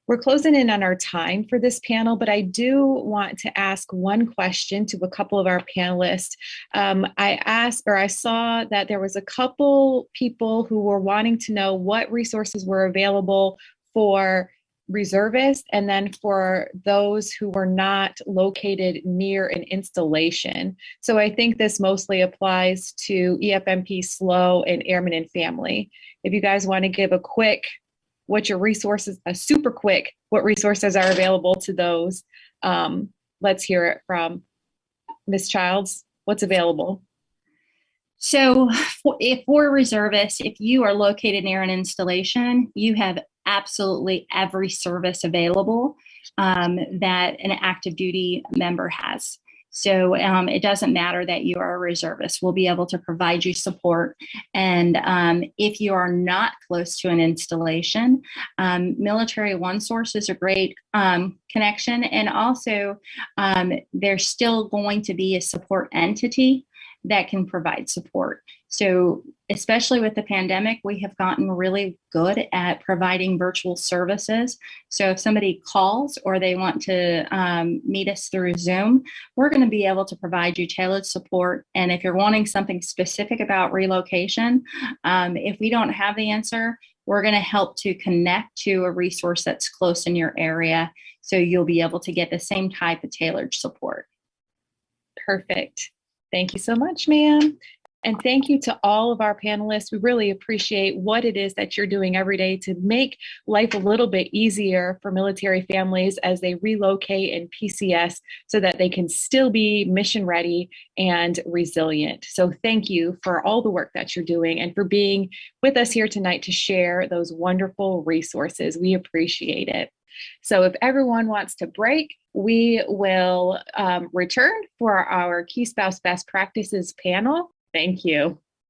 We're closing in on our time for this panel, but I do want to ask one question to a couple of our panelists. I saw that there was a couple people who were wanting to know what resources were available for reservists and then for those who were not located near an installation. So I think this mostly applies to EFMP, SLO, and Airmen and Family. If you guys want to give a quick, what your resources, a super quick, what resources are available to those, let's hear it from Ms. Childs. What's available? So if for reservists, if you are located near an installation, you have absolutely every service available that an active duty member has. So it doesn't matter that you are a reservist. We'll be able to provide you support. And if you are not close to an installation, Military One Source is a great connection. And also, there's still going to be a support entity that can provide support. So especially with the pandemic, we have gotten really good at providing virtual services. So if somebody calls or they want to meet us through Zoom, we're going to be able to provide you tailored support. And if you're wanting something specific about relocation, if we don't have the answer, we're going to help to connect to a resource that's close in your area. So you'll be able to get the same type of tailored support. Perfect. Thank you so much, ma'am. And thank you to all of our panelists. We really appreciate what it is that you're doing every day to make life a little bit easier for military families as they relocate in PCS so that they can still be mission ready and resilient. So thank you for all the work that you're doing and for being with us here tonight to share those wonderful resources. We appreciate it. So if everyone wants to break, we will return for our Key Spouse Best Practices panel. Thank you.